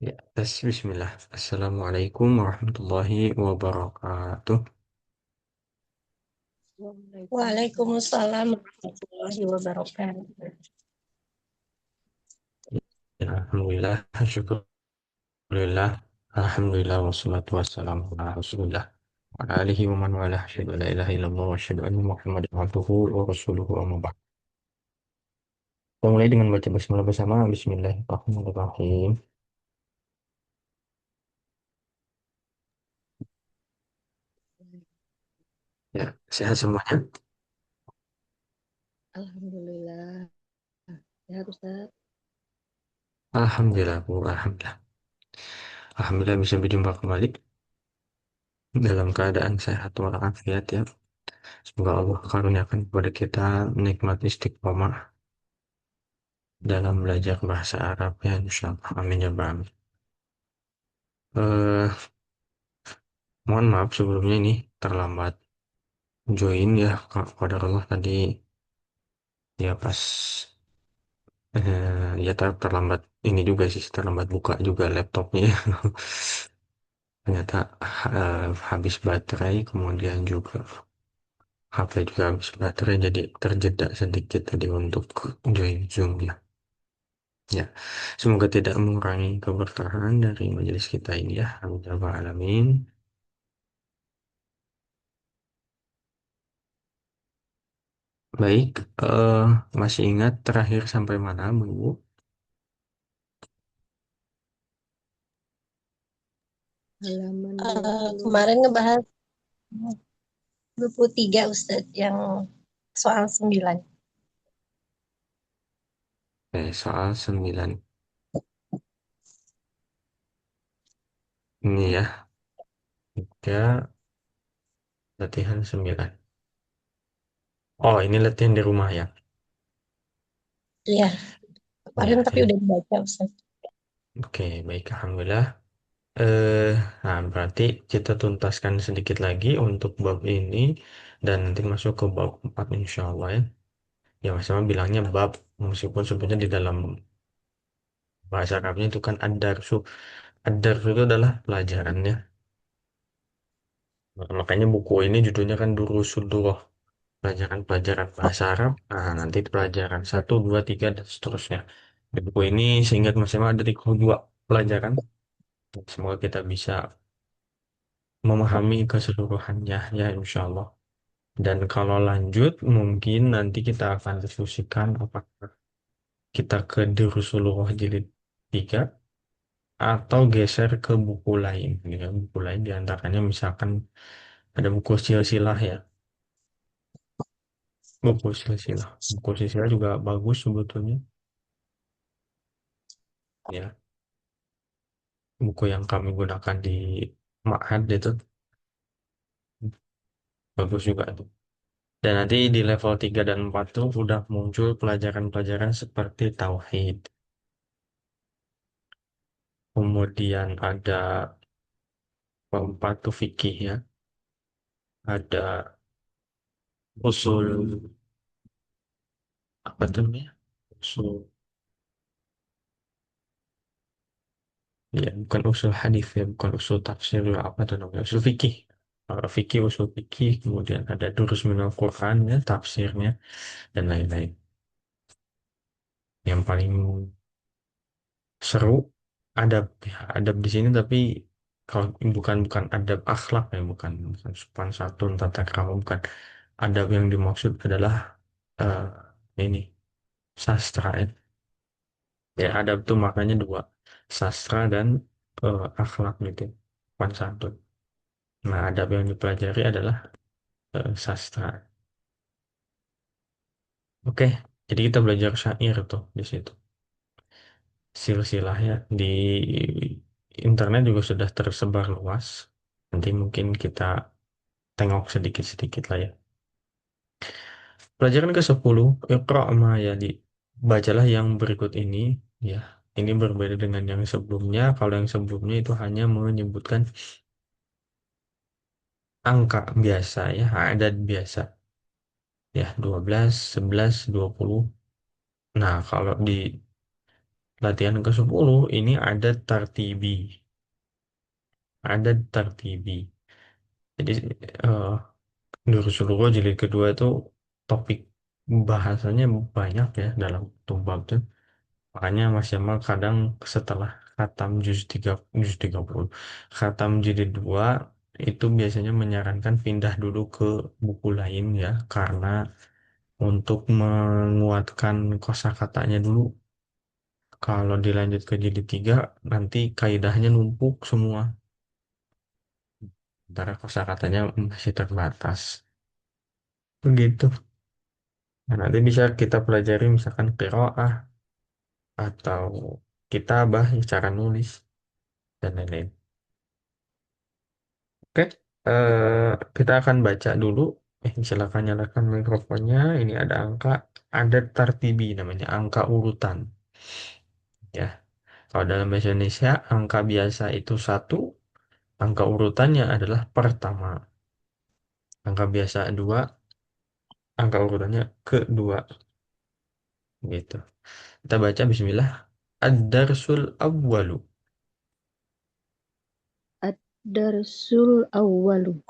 Ya, Bismillah. Assalamualaikum warahmatullahi wabarakatuh. Waalaikumsalam warahmatullahi wabarakatuh. Ya, Alhamdulillah, syukurillah, Alhamdulillah, wassalatu wassalamu ala rasulillah. Wa ala alihi wa man walah, asyhadu an la ilaha illallah wa asyhadu anna Muhammadan abduhu wa rasuluhu amma ba'd. Kita mulai dengan baca basmalah bersama. Bismillahirrahmanirrahim. Ya, sehat semuanya. Alhamdulillah. Ya, Ustaz. Alhamdulillah, Bu. Alhamdulillah. Alhamdulillah bisa berjumpa kembali dalam keadaan sehat walafiat ya. Semoga Allah karuniakan kepada kita nikmat istiqomah dalam belajar bahasa Arab ya insyaallah. Amin ya Rabbal alamin. Eh, Mohon maaf sebelumnya ini terlambat join ya Kak pada Allah tadi ya pas ya terlambat ini juga sih terlambat buka juga laptopnya. Ternyata habis baterai kemudian juga HP juga habis baterai jadi terjeda sedikit tadi untuk join Zoom ya. Ya, semoga tidak mengurangi keberkahan dari majelis kita ini ya. Amin ya Rabbal alamin. Baik, masih ingat terakhir sampai mana, Bu? Halaman kemarin ngebahas 23 Ustadz yang soal 9. Soal 9. Ini ya, tiga latihan 9. Oh, ini latihan di rumah ya? Iya, kemarin Ya, tapi ini. udah dibaca Ustadz. Oke, baik, Alhamdulillah. Eh, nah, berarti kita tuntaskan sedikit lagi untuk bab ini dan nanti masuk ke bab 4 insya Allah ya. Ya, Mas Sama bilangnya bab, meskipun sebenarnya di dalam bahasa Arabnya itu kan ad-darsu. Ad-darsu itu adalah pelajarannya. Makanya buku ini judulnya kan Durusul Durah, pelajaran-pelajaran bahasa Arab. Nah, nanti pelajaran satu, 2, 3, dan seterusnya. Di buku ini seingat Mas Emma ada 32 pelajaran. Semoga kita bisa memahami keseluruhannya ya insya Allah. Dan kalau lanjut mungkin nanti kita akan diskusikan apakah kita ke Durusulullah jilid 3 atau geser ke buku lain. Ya, buku lain diantaranya misalkan ada buku silsilah ya. Buku silsilah. Buku silsilah juga bagus sebetulnya. Ya, buku yang kami gunakan di Ma'had itu bagus juga tuh. Dan nanti di level 3 dan 4 tuh udah muncul pelajaran-pelajaran seperti tauhid. Kemudian ada keempat tuh fikih ya. Ada usul apa tuh namanya? Usul ya bukan usul hadis ya, bukan usul tafsir ya, apa tuh namanya? Usul fikih. Fikih usul fikih, kemudian ada durus minal Quran ya, tafsirnya dan lain-lain. Yang paling seru adab ya, adab di sini tapi kalau bukan adab akhlak ya bukan sopan santun tata krama bukan adab yang dimaksud adalah eh, ini sastra ya. Ya adab tuh maknanya dua sastra dan akhlak gitu sopan santun. Nah adab yang dipelajari adalah sastra. Oke, jadi kita belajar syair tuh di situ silsilahnya di internet juga sudah tersebar luas. Nanti mungkin kita tengok sedikit-sedikit lah ya. Pelajaran ke-10, Iqra' ma yali. Bacalah yang berikut ini, ya. Ini berbeda dengan yang sebelumnya. Kalau yang sebelumnya itu hanya menyebutkan angka biasa ya, adat biasa. Ya, 12, 11, 20. Nah, kalau di Latihan ke-10 ini ada tartibi. Ada tartibi. Jadi eh Durusulugo jilid kedua itu topik bahasanya banyak ya dalam tumbab tuh. Makanya Mas Jamal kadang setelah khatam juz 30 khatam jilid 2 itu biasanya menyarankan pindah dulu ke buku lain ya karena untuk menguatkan kosakatanya dulu. Kalau dilanjut ke jilid 3 nanti kaidahnya numpuk semua. Sementara kosakatanya masih terbatas. Begitu. Nah, nanti bisa kita pelajari misalkan qiraah atau kitabah, cara nulis dan lain-lain. Oke, kita akan baca dulu. Silakan nyalakan mikrofonnya. Ini ada angka, ada tartibi namanya, angka urutan. Ya, kalau dalam bahasa Indonesia, angka biasa itu satu, angka urutannya adalah pertama. Angka biasa dua, angka urutannya kedua. Gitu. Kita baca Bismillah. Ad-darsul awwalu. Ad-darsul awwalu.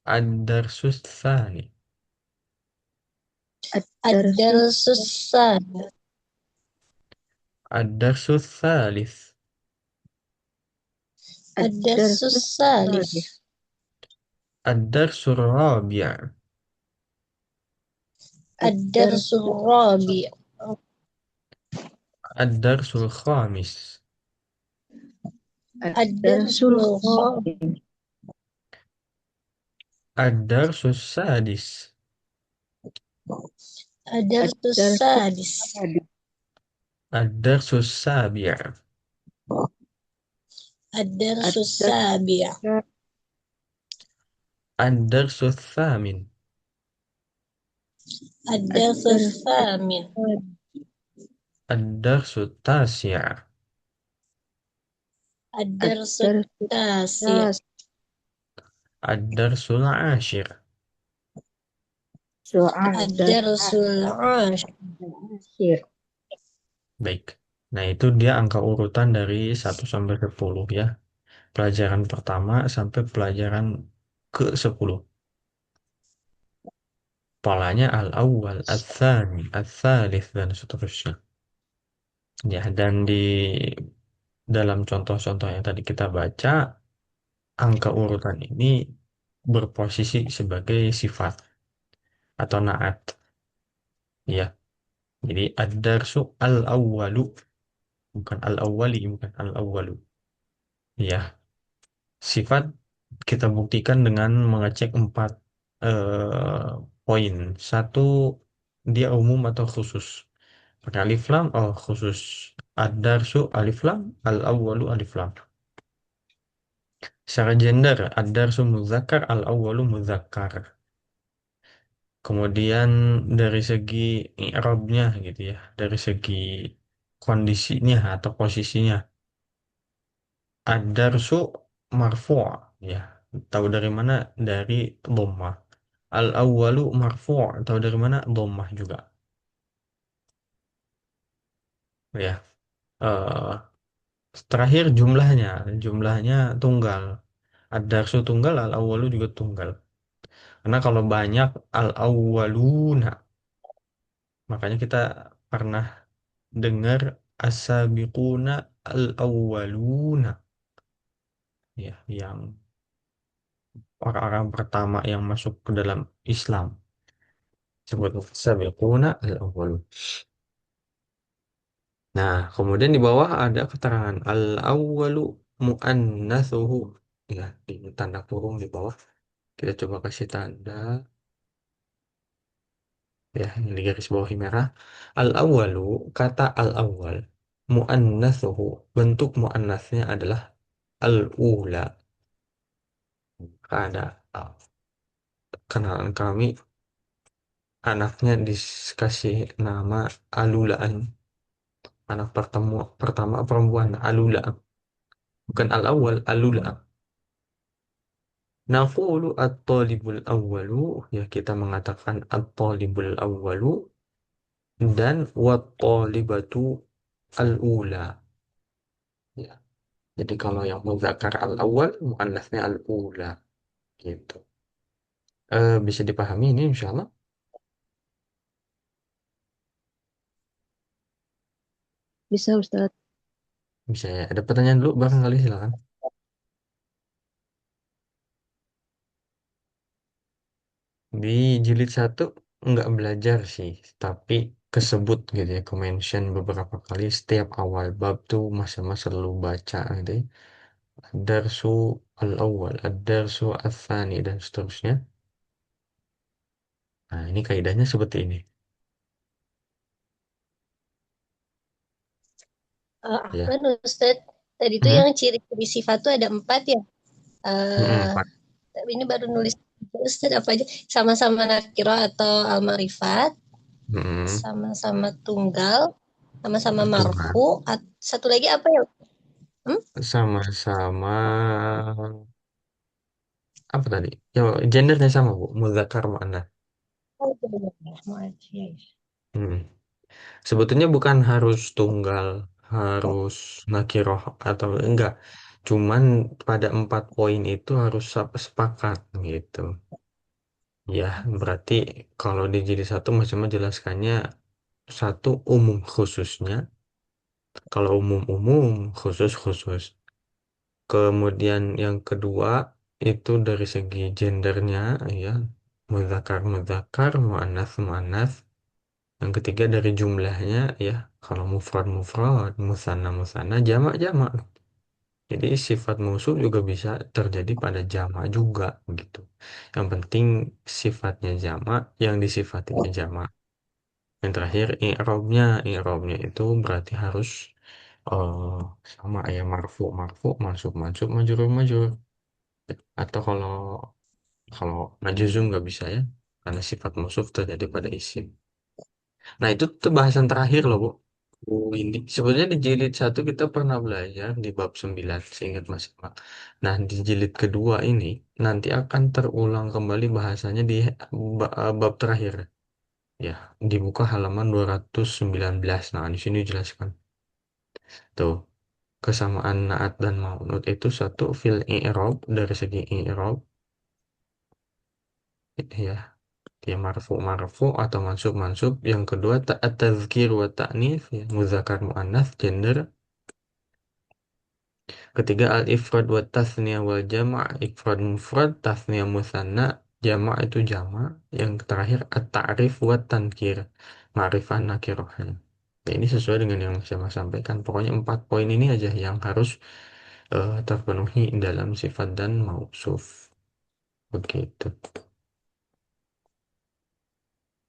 Ad-darsus tsani. Ad-darsus sani. Ad-darsus tsalits. Ad-darsus salis. Ad-darsul rabi'. Ad-darsul rabi. Ad-darsul khamis. Ad-darsul khamis. Ad-darsus sadis. Ad-darsus sadis. Ad-darsus sabi'. Ad-darsus sabi. Ad-darsus thamin. Ad-darsus thamin. Ad-darsus tasi'. Ad-darsus tasi. Ad-darsul ashir. Ad-darsul ashir. Baik. Nah, itu dia angka urutan dari 1 sampai 10 ya. Pelajaran pertama sampai pelajaran ke-10. Polanya al-awwal, al-thani, al-thalith, dan seterusnya. Ya, dan di dalam contoh-contoh yang tadi kita baca, angka urutan ini berposisi sebagai sifat atau naat. Ya, jadi ad-darsu al-awwalu, bukan al-awwali, bukan al-awwalu. Ya, sifat kita buktikan dengan mengecek 4 poin. Satu, dia umum atau khusus. Pakai alif lam, oh khusus. Ad-darsu alif lam, al-awwalu alif lam. Secara gender, ad-darsu muzakkar, al-awwalu muzakkar. Kemudian dari segi i'rabnya gitu ya, dari segi kondisinya atau posisinya. Ad-darsu marfu' ya. Tahu dari mana? Dari dhammah. Al-awwalu marfu', tahu dari mana? Dhammah juga. Ya. Eh, terakhir jumlahnya, jumlahnya tunggal. Ad-darsu tunggal, al-awwalu juga tunggal. Karena kalau banyak al-awwaluna, makanya kita pernah dengar as-sabiquna al-awwaluna, ya, yang orang-orang pertama yang masuk ke dalam Islam. Sebut sabiquna al-awwalun. Nah, kemudian di bawah ada keterangan al-awwalu muannatsuhu. Ya, di tanda kurung di bawah. Kita coba kasih tanda ya, yang di garis bawah merah. Al-awwalu, kata al-awwal, muannatsuhu, bentuk muannasnya adalah al-ula. Ada kenalan kami, anaknya dikasih nama Alulaan. Anak pertama perempuan Alula, bukan al-awwal, Alula. Naqulu at-talibul awwalu, ya kita mengatakan at-talibul awwalu dan wat talibatu al-ula. Ya. Jadi kalau yang muzakkar al-awwal, muannasnya al-ula gitu. Bisa dipahami ini insya Allah. Bisa Ustaz. Bisa ya. Ada pertanyaan dulu barangkali silakan. Di jilid satu nggak belajar sih, tapi kesebut gitu ya, ke-mention beberapa kali setiap awal bab tuh mas selalu baca gitu ya. Ad-darsu al-awwal, ad-darsu al-thani, dan seterusnya. Nah, ini kaidahnya seperti ini. Ya. Afwan Ustaz, tadi tuh Hmm. yang ciri-ciri sifat tuh ada 4 ya. Eh, Empat. tapi ini baru nulis Ustaz apa aja? Sama-sama nakiro atau al-marifat, Hmm. sama-sama tunggal, sama-sama Tunggal. marfu. Satu lagi apa ya? Hmm? Sama-sama apa tadi? Ya, gendernya sama, Bu. Muzakkar muannats. Oh, benar. Maaf, ya, ya. Hmm. Sebetulnya bukan harus tunggal, harus nakiroh atau enggak. Cuman pada 4 poin itu harus sepakat gitu. Ya, berarti kalau di jilid satu masih menjelaskannya satu umum khususnya. Kalau umum-umum, khusus-khusus. Kemudian yang kedua itu dari segi gendernya, ya, muzakkar, muannats, muannats. Yang ketiga dari jumlahnya, ya, kalau mufrad mufrad, musanna musanna, jamak jamak. Jadi sifat mausul juga bisa terjadi pada jamak juga gitu. Yang penting sifatnya jamak, yang disifatinya jamak. Yang terakhir i'rabnya itu berarti harus eh, sama ya, marfu marfu, mansub mansub, majrur majrur. Atau kalau kalau majzum nggak bisa ya, karena sifat mausuf terjadi pada isim. Nah, itu tuh bahasan terakhir loh, Bu. Ini sebenarnya di jilid satu kita pernah belajar di bab 9, seingat Mas Iqbal. Nah, di jilid kedua ini nanti akan terulang kembali bahasanya di bab terakhir. Ya, dibuka halaman 219. Nah, di sini dijelaskan. Tuh, kesamaan naat dan maunut itu satu fil i'rab, dari segi i'rab, ya, dia marfu marfu atau mansub mansub. Yang kedua tadzkir wa ta'nits, ya, muzakkar muannats, gender. Ketiga al-ifrad wa tasniyah wal jama', ifrad mufrad, tasniyah musanna, jama' itu jama'. Yang terakhir at-ta'rif wa tankir, ma'rifah nakirohan. Ya, ini sesuai dengan yang saya mas sampaikan. Pokoknya 4 poin ini aja yang harus terpenuhi dalam sifat dan mausuf. Begitu.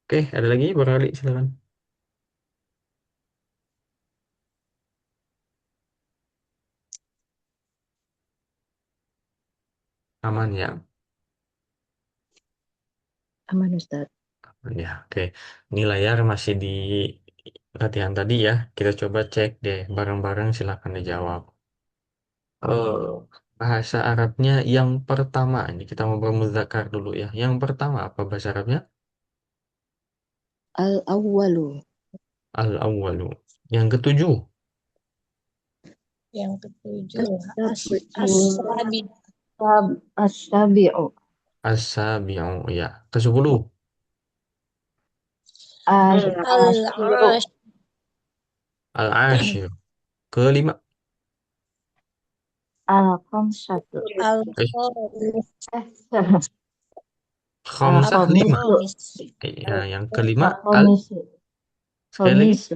Oke, ada lagi barangkali silakan. Aman ya. Aman Ustaz. Ya, oke. Ini layar masih di latihan tadi ya. Kita coba cek deh bareng-bareng, silakan dijawab. eh Bahasa Arabnya yang pertama, ini kita ngobrol muzakkar dulu ya. Yang pertama apa bahasa Arabnya? Al-awwalu. Al-awwalu. Yang ketujuh, Yang ketujuh, As-sabi'u. as-sabi. As-sabi'u. as-sabi'u, ya. Ke-10, Al-ashiru. Al-ash, al-ashir. Kelima, Al-khamsatu. eh, al-khamis, Eh, khamsah, lima. Al-khamisu. al-khamis, Ya, yang kelima, Al-khamisu. sekali lagi. Khamisu.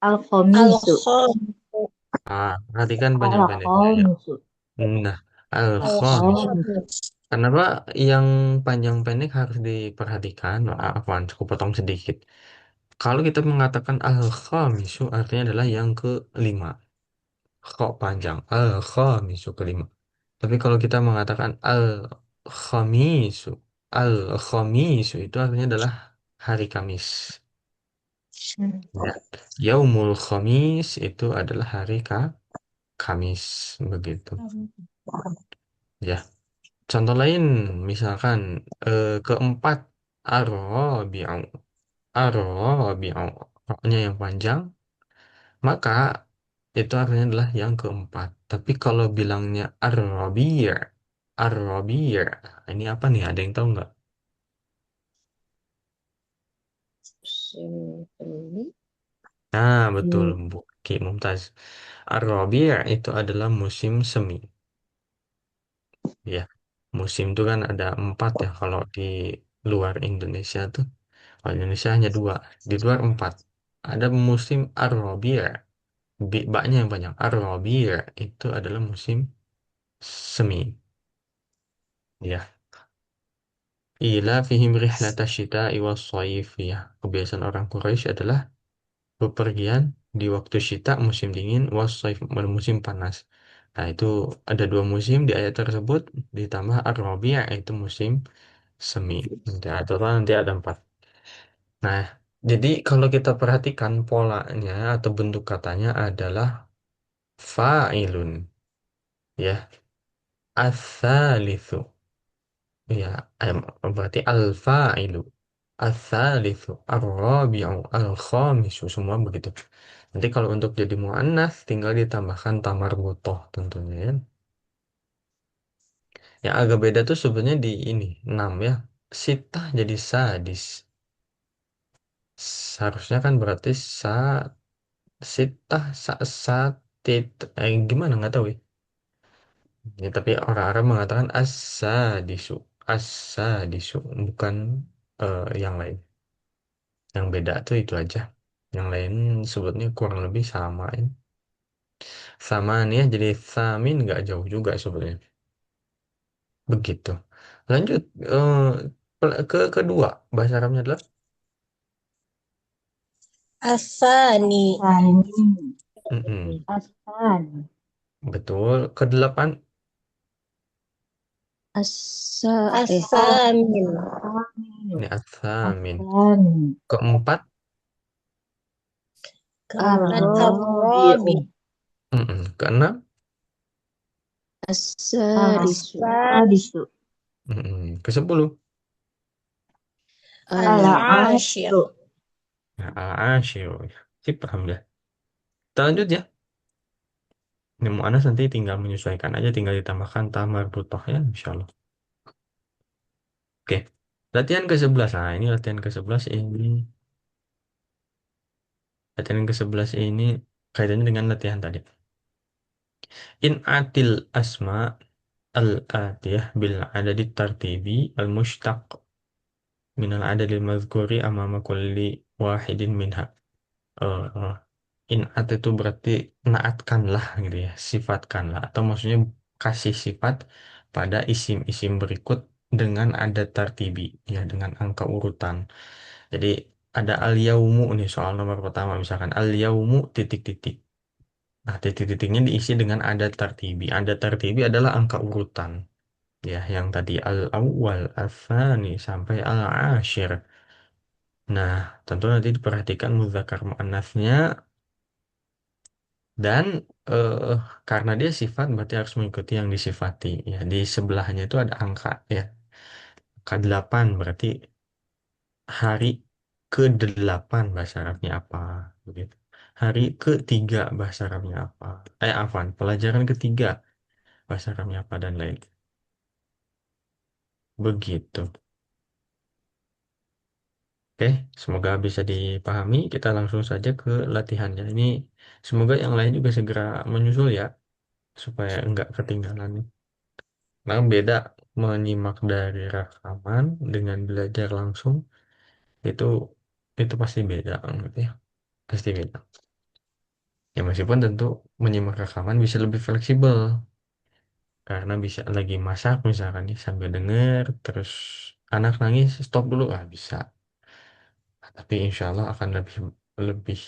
Al-khamisu. al-khamis, Perhatikan panjang pendeknya ya. Al-khamisu. Nah, al-khamis. al-khamis. Kenapa yang panjang pendek harus diperhatikan? Afwan, cukup potong sedikit. Kalau kita mengatakan al-khamisu artinya adalah yang kelima. Kho panjang. Al-khamisu kelima. Tapi kalau kita mengatakan al-khamisu, al-khamisu itu artinya adalah hari Kamis. Ya. Yaumul Khamis itu adalah hari Kamis, begitu. Ya. Contoh lain, misalkan keempat ar-rabi'u. ar-rabi'u, roknya yang panjang, maka itu artinya adalah yang keempat. Tapi kalau bilangnya ar-rabi', ini apa nih? Ada yang tahu nggak? Musim semi. Nah, betul, Hmm. Bu Ki Mumtaz. Ar-rabi' itu adalah musim semi. Ya, musim itu kan ada empat ya kalau di luar Indonesia tuh. Kalau Indonesia hanya dua, di luar empat. Ada musim ar-rabi', baknya yang banyak. Ar-rabi' itu adalah musim semi. Ya, ila fihim rihlata syita'i was-shaif ya. Kebiasaan orang Quraisy adalah bepergian di waktu syita musim dingin was-shaif musim panas. Nah, itu ada dua musim di ayat tersebut ditambah ar-rabi' yaitu musim semi. Total nanti ada empat. Nah, jadi kalau kita perhatikan polanya atau bentuk katanya adalah fa'ilun ya. Ats-tsalitsu ya, berarti al-fa'ilu. Ats-tsalitsu, ar-rabi'u, al-khamisu, semua begitu. Nanti kalau untuk jadi muannats tinggal ditambahkan tamar butoh tentunya ya. Yang agak beda tuh sebenarnya di ini 6 ya. Sitah jadi sadis. Seharusnya kan berarti sitah satit gimana nggak tahu ya. Ya, tapi orang Arab mengatakan as-sadisu, as-sadisu bukan yang lain. Yang beda tuh itu aja. Yang lain sebutnya kurang lebih sama ya. Sama nih ya, jadi samin nggak jauh juga sebetulnya. Begitu. Lanjut ke kedua bahasa Arabnya adalah Asani. Asani. mm-mm. Asani. Betul. Kedelapan Asa Asamin. Asani. ini asamin. Asani. Keempat Keempat Ar-Rabi'u. Ar-Rabi. Keenam As-Sadisu. Asa Sadisu. Kesepuluh. Al-Ashir. Al-Ashiru. Nah, al-ashir. Sip, alhamdulillah. Kita lanjut ya. Ini Mu'anas nanti tinggal menyesuaikan aja, tinggal ditambahkan tamar butoh ya, insya Allah. Oke, latihan ke-11. Nah, ini latihan ke-11 ini. Latihan ke-11 ini kaitannya dengan latihan tadi. In atil asma al-atiyah bil adadi tartibi al-mushtaq minal adadil mazkuri amama kulli wahidin minha. Eh, Inat itu berarti naatkanlah gitu ya, sifatkanlah atau maksudnya kasih sifat pada isim-isim berikut dengan ada tartibi ya, dengan angka urutan. Jadi ada al-yaumu nih soal nomor pertama misalkan al-yaumu titik-titik. Nah, titik-titiknya diisi dengan ada tartibi. Ada tartibi adalah angka urutan ya, yang tadi al-awwal, al-thani sampai al-ashir. Nah, tentu nanti diperhatikan muzakkar muannasnya. Dan eh, karena dia sifat berarti harus mengikuti yang disifati. Ya, di sebelahnya itu ada angka ya. Ke-8 berarti hari ke-8 bahasa Arabnya apa begitu. Hari ketiga bahasa Arabnya apa? Afwan, pelajaran ketiga bahasa Arabnya apa dan lain. Begitu. Oke, semoga bisa dipahami. Kita langsung saja ke latihannya. Ini semoga yang lain juga segera menyusul ya supaya enggak ketinggalan. Nah, beda menyimak dari rekaman dengan belajar langsung itu itu pasti beda gitu ya. Pasti beda. Ya meskipun tentu menyimak rekaman bisa lebih fleksibel karena bisa lagi masak misalkan nih sambil denger terus anak nangis stop dulu bisa. Tapi insya Allah akan lebih lebih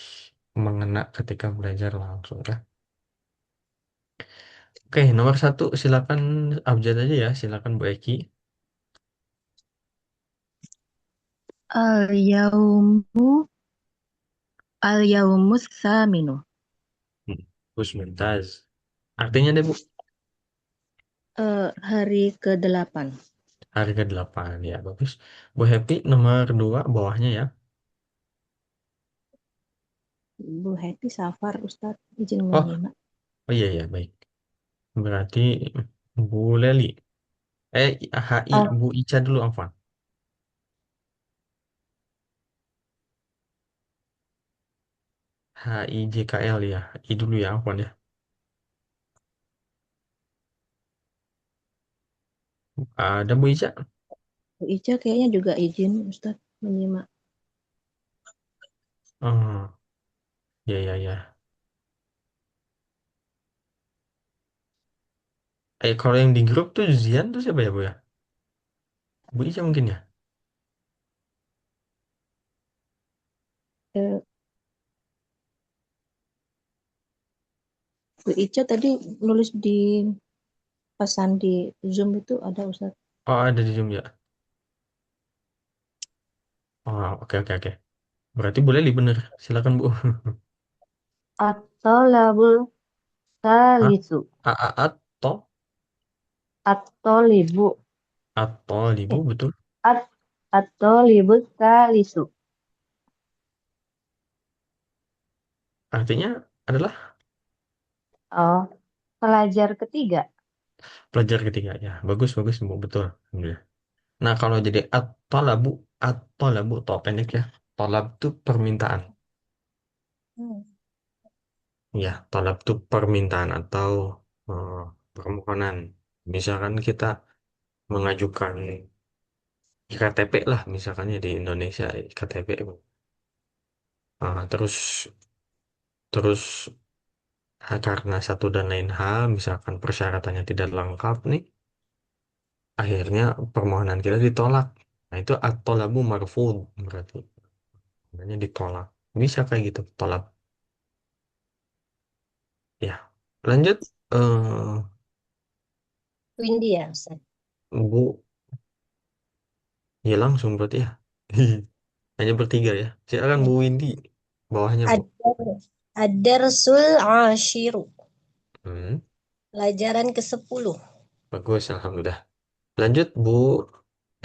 mengena ketika belajar langsung ya. Oke, nomor satu silakan abjad aja ya, silakan Bu Eki. Al-yaumu. Al-yaumus saminu. Gus Mumtaz. Artinya deh Bu. Hari ke-8. Hari ke-8 ya bagus. Bu Happy nomor 2 bawahnya ya. Bu Happy Safar, Ustadz. Izin Oh, menyimak. oh iya iya baik. Berarti Bu Leli. HI Ah, Bu Ica dulu apa? HIJKL ya. I dulu ya apa ya? Ada Bu Ica? Bu Ica kayaknya juga izin, Ustadz, menyimak. Oh, ya ya ya. Kalau yang di grup tuh Zian tuh siapa ya Bu ya? Bu Ica mungkin ya? Eh, Bu Ica tadi nulis di pesan di Zoom itu ada Ustadz. Oh ada di Zoom ya. Oh oke oke oke. Berarti Bu Leli bener. Silakan Bu. At-tolabul Hah? salisu. Atau At-tolibu. Ibu Eh, betul. at At-tolibus salisu. Artinya adalah Oh, pelajar ketiga. pelajar ketiga ya. Bagus bagus Bu betul. Alhamdulillah. Nah kalau jadi at-talabu to pendek ya. Tolab itu permintaan. Hmm. Ya, talab itu permintaan atau eh, permohonan. Misalkan kita mengajukan IKTP lah, misalkannya di Indonesia IKTP. Terus terus karena satu dan lain hal, misalkan persyaratannya tidak lengkap nih, akhirnya permohonan kita ditolak. Nah itu at-talabu marfud berarti, namanya ditolak. Bisa kayak gitu, tolak. Ya, lanjut. Windy ya, Ustaz. Bu, ya langsung berarti ya. Hanya bertiga ya. Silakan Bu Windy. Bawahnya Bu. Ad-darsul ashiru. Hmm, Pelajaran ke-10. bagus, Alhamdulillah. Lanjut Bu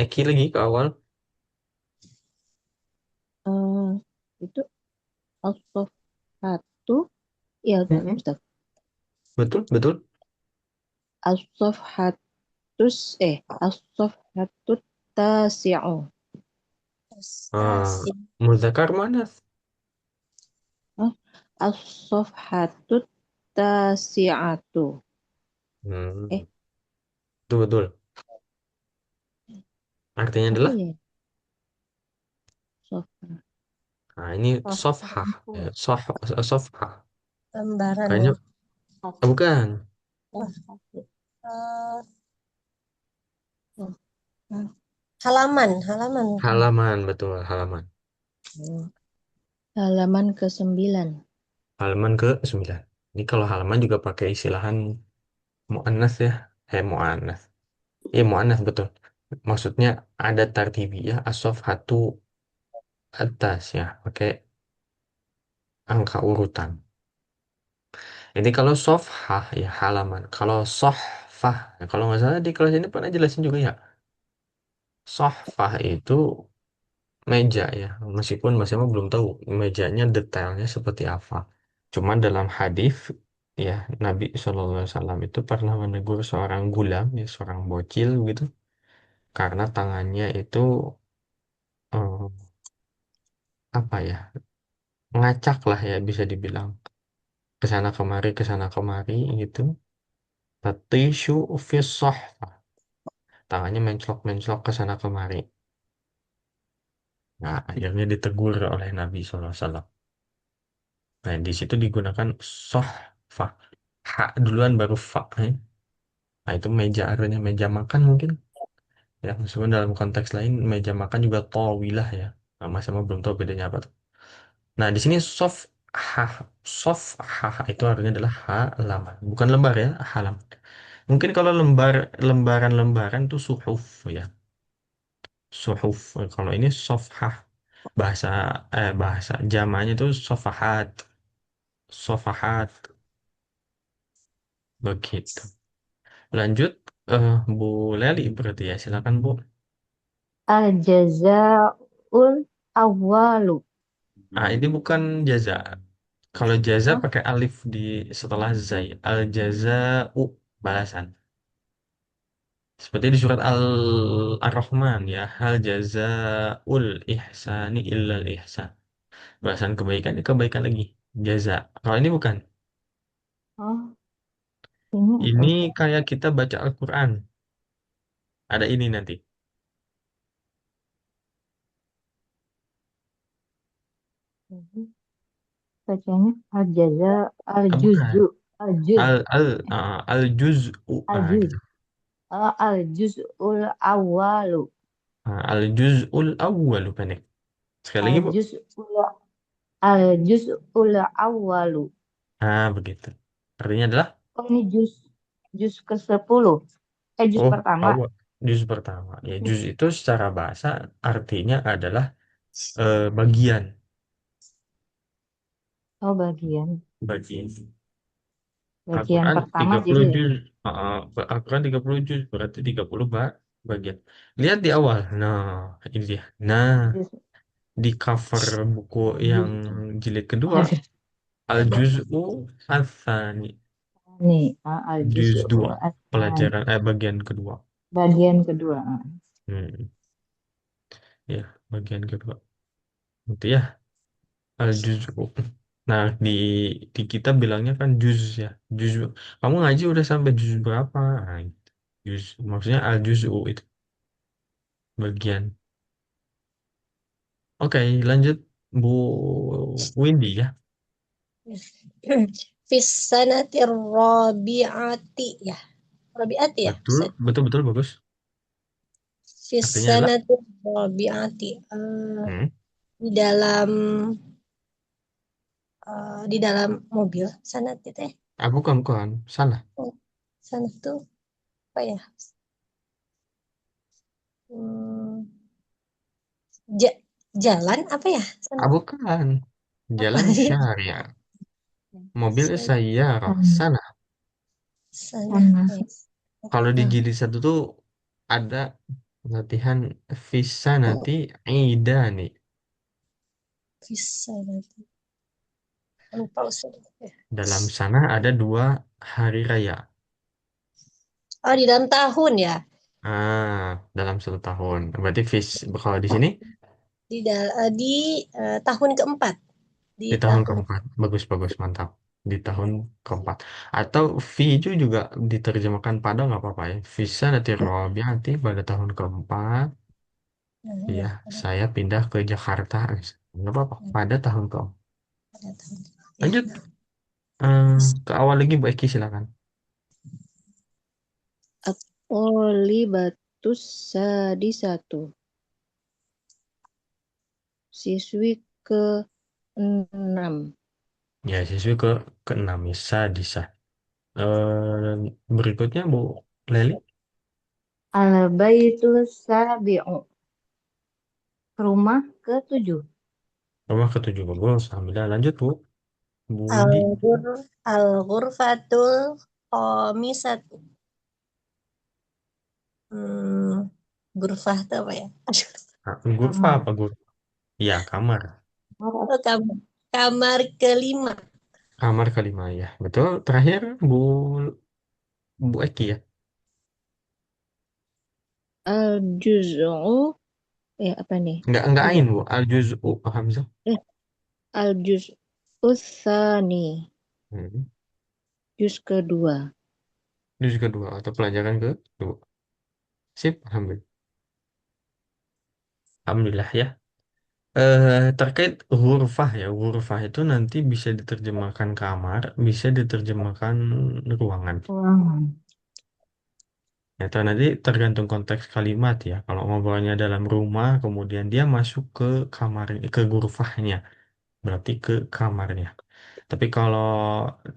Eki lagi ke awal. Eh, itu as-safhatu. Ya, Mm-mm. Ustadz. Betul, betul. As-safhatut tasi'u. Ah, Tastasih. Muzakkar muannats. Oh, as-safhatut tasi'atu. Hmm, Eh, betul, betul. Artinya apa adalah, ya? Safha. nah ini sofhah. Ya, sofhah. Lembaran Kayaknya, ya. bukan. Eh, Safha. halaman mungkin. Halaman, betul, halaman. Halaman ke-9. Halaman ke-9. Ini kalau halaman juga pakai istilahan muannas ya. Muannas. Iya, muannas betul. Maksudnya ada tartibiyah as-sofhatu atas ya, pakai angka urutan. Ini kalau sofhah ya halaman. Kalau sohfah, ya kalau nggak salah di kelas ini pernah jelasin juga ya. Sohfah itu meja ya. Meskipun Mas Emma belum tahu mejanya detailnya seperti apa. Cuman dalam hadis ya Nabi SAW itu pernah menegur seorang gulam, ya, seorang bocil gitu, karena tangannya itu eh, apa ya, ngacak lah ya bisa dibilang ke sana kemari gitu. Tatishu fi sohfah. Tangannya menclok-menclok ke sana kemari. Nah, akhirnya ditegur oleh Nabi SAW. Nah, di situ digunakan sohfa. Ha duluan baru fa. Nah, itu meja artinya meja makan mungkin. Ya, meskipun dalam konteks lain meja makan juga tawilah ya. Nah, Mas sama belum tahu bedanya apa tuh. Nah, di sini ha ha itu artinya adalah halaman. Bukan lembar ya, halaman. Mungkin kalau lembaran-lembaran tuh suhuf ya. Suhuf. Kalau ini sofhah. Bahasa bahasa Jamanya tuh sofahat. Sofahat begitu. Lanjut Bu Leli berarti ya. Silakan Bu. Al-jaza'ul awwalu. Ini bukan jaza. Kalau jaza Oh, pakai alif di setelah zai. Al jaza'u balasan. Seperti di surat Ar-Rahman ya. Hal jazaa'ul ihsani illal ihsan. Balasan kebaikan ya kebaikan lagi. Jaza. Kalau ini bukan. oh, ini apa Ini Ustaz? kayak kita baca Al-Quran. Ada ini nanti. Jadi, bacanya al-jaza, Ah, bukan. al-juz'u, al-juz, Al juz'u. Ah, al-juz, gitu. al-juz'ul awwalu, Al juz'ul awwalu pendek. Sekali lagi, Bu. al-juz'ul al-juz'ul awwalu. Begitu. Artinya adalah, Oh, ini juz ke-10. Juz oh, pertama. awal. Juz pertama. Ya, juz itu secara bahasa artinya adalah bagian. Oh, bagian. Bagian. Bagian Al-Quran pertama 30 jadi juz. Al-Quran 30 juz. Berarti 30 bagian. Lihat di awal. Nah, ini dia. Nah, juz di cover buku yang juz jilid kedua, Al-Juz'u Atsani. nih, Juz al-juz'u 2. asani. Pelajaran, bagian kedua. Bagian kedua. Hmm, ya, bagian kedua. Itu ya, Al-Juz'u. Nah, di kita bilangnya kan juz ya. Juz. Kamu ngaji udah sampai juz berapa? Nah, gitu. Juz. Maksudnya Al-Juz'u itu bagian. Oke, lanjut Bu Windy ya. Fis sanatir rabi'ati ya. Rabi'ati ya. Betul, betul, betul, bagus. Fis Artinya adalah, sanatir rabi'ati. hmm, Di dalam mobil sanat itu ya. bukan, bukan, salah. Oh, sanat tuh apa ya? Hmm, ja- jalan apa ya? Sanat Bukan. apa Jalan ya? syariah. Mobil San- sayyarah, Sana, sana. Sana sana, apa ya? Kalau di Ah, jilid satu tuh ada latihan visa nanti idani. bisa nanti. Lupa Ustaz. Dalam sana ada 2 hari raya. Oh, di dalam tahun ya. Dalam 1 tahun. Berarti kalau di sini Di tahun keempat. Di di tahun tahun keempat. Bagus, bagus, mantap. Di tahun keempat. Atau Fiju juga diterjemahkan pada nggak apa-apa ya. Visa nanti nanti pada tahun keempat. nah, Ya, ya, saya pindah ke Jakarta. Nggak apa-apa. Pada tahun keempat. pada tahun. Ya, Lanjut. nah. eh, ke awal lagi Bu Eki silakan. Oli batus sadi satu. Siswi ke 6. Ya, siswi keenam ya, Sadisa. Berikutnya Bu Leli. Al-baitul sabi'u. Rumah ke-7. Rumah ketujuh bagus. Alhamdulillah. Lanjut Bu. Bu Windy. Al-ghur al-ghurfatul khamisatu. Hmm, Gurfah itu apa ya? Aduh. Gurfa Kamar. apa Gur? Ya, kamar. Oh, kamar kelima. Kamar kelima ya. Betul. Terakhir Bu Eki ya. Al-juz'u. Apa nih? Enggak Ini. ain Bu. Al juz'u Hamzah. Eh, al-juz'u tsani. Hmm. Juz kedua. Juz kedua atau pelajaran kedua. Sip, alhamdulillah. Alhamdulillah ya. Terkait hurufah ya, hurufah itu nanti bisa diterjemahkan kamar, bisa diterjemahkan ruangan. Ruangan. Itu nanti tergantung konteks kalimat ya. Kalau ngobrolnya dalam rumah, kemudian dia masuk ke kamar, ke hurufahnya, berarti ke kamarnya. Tapi kalau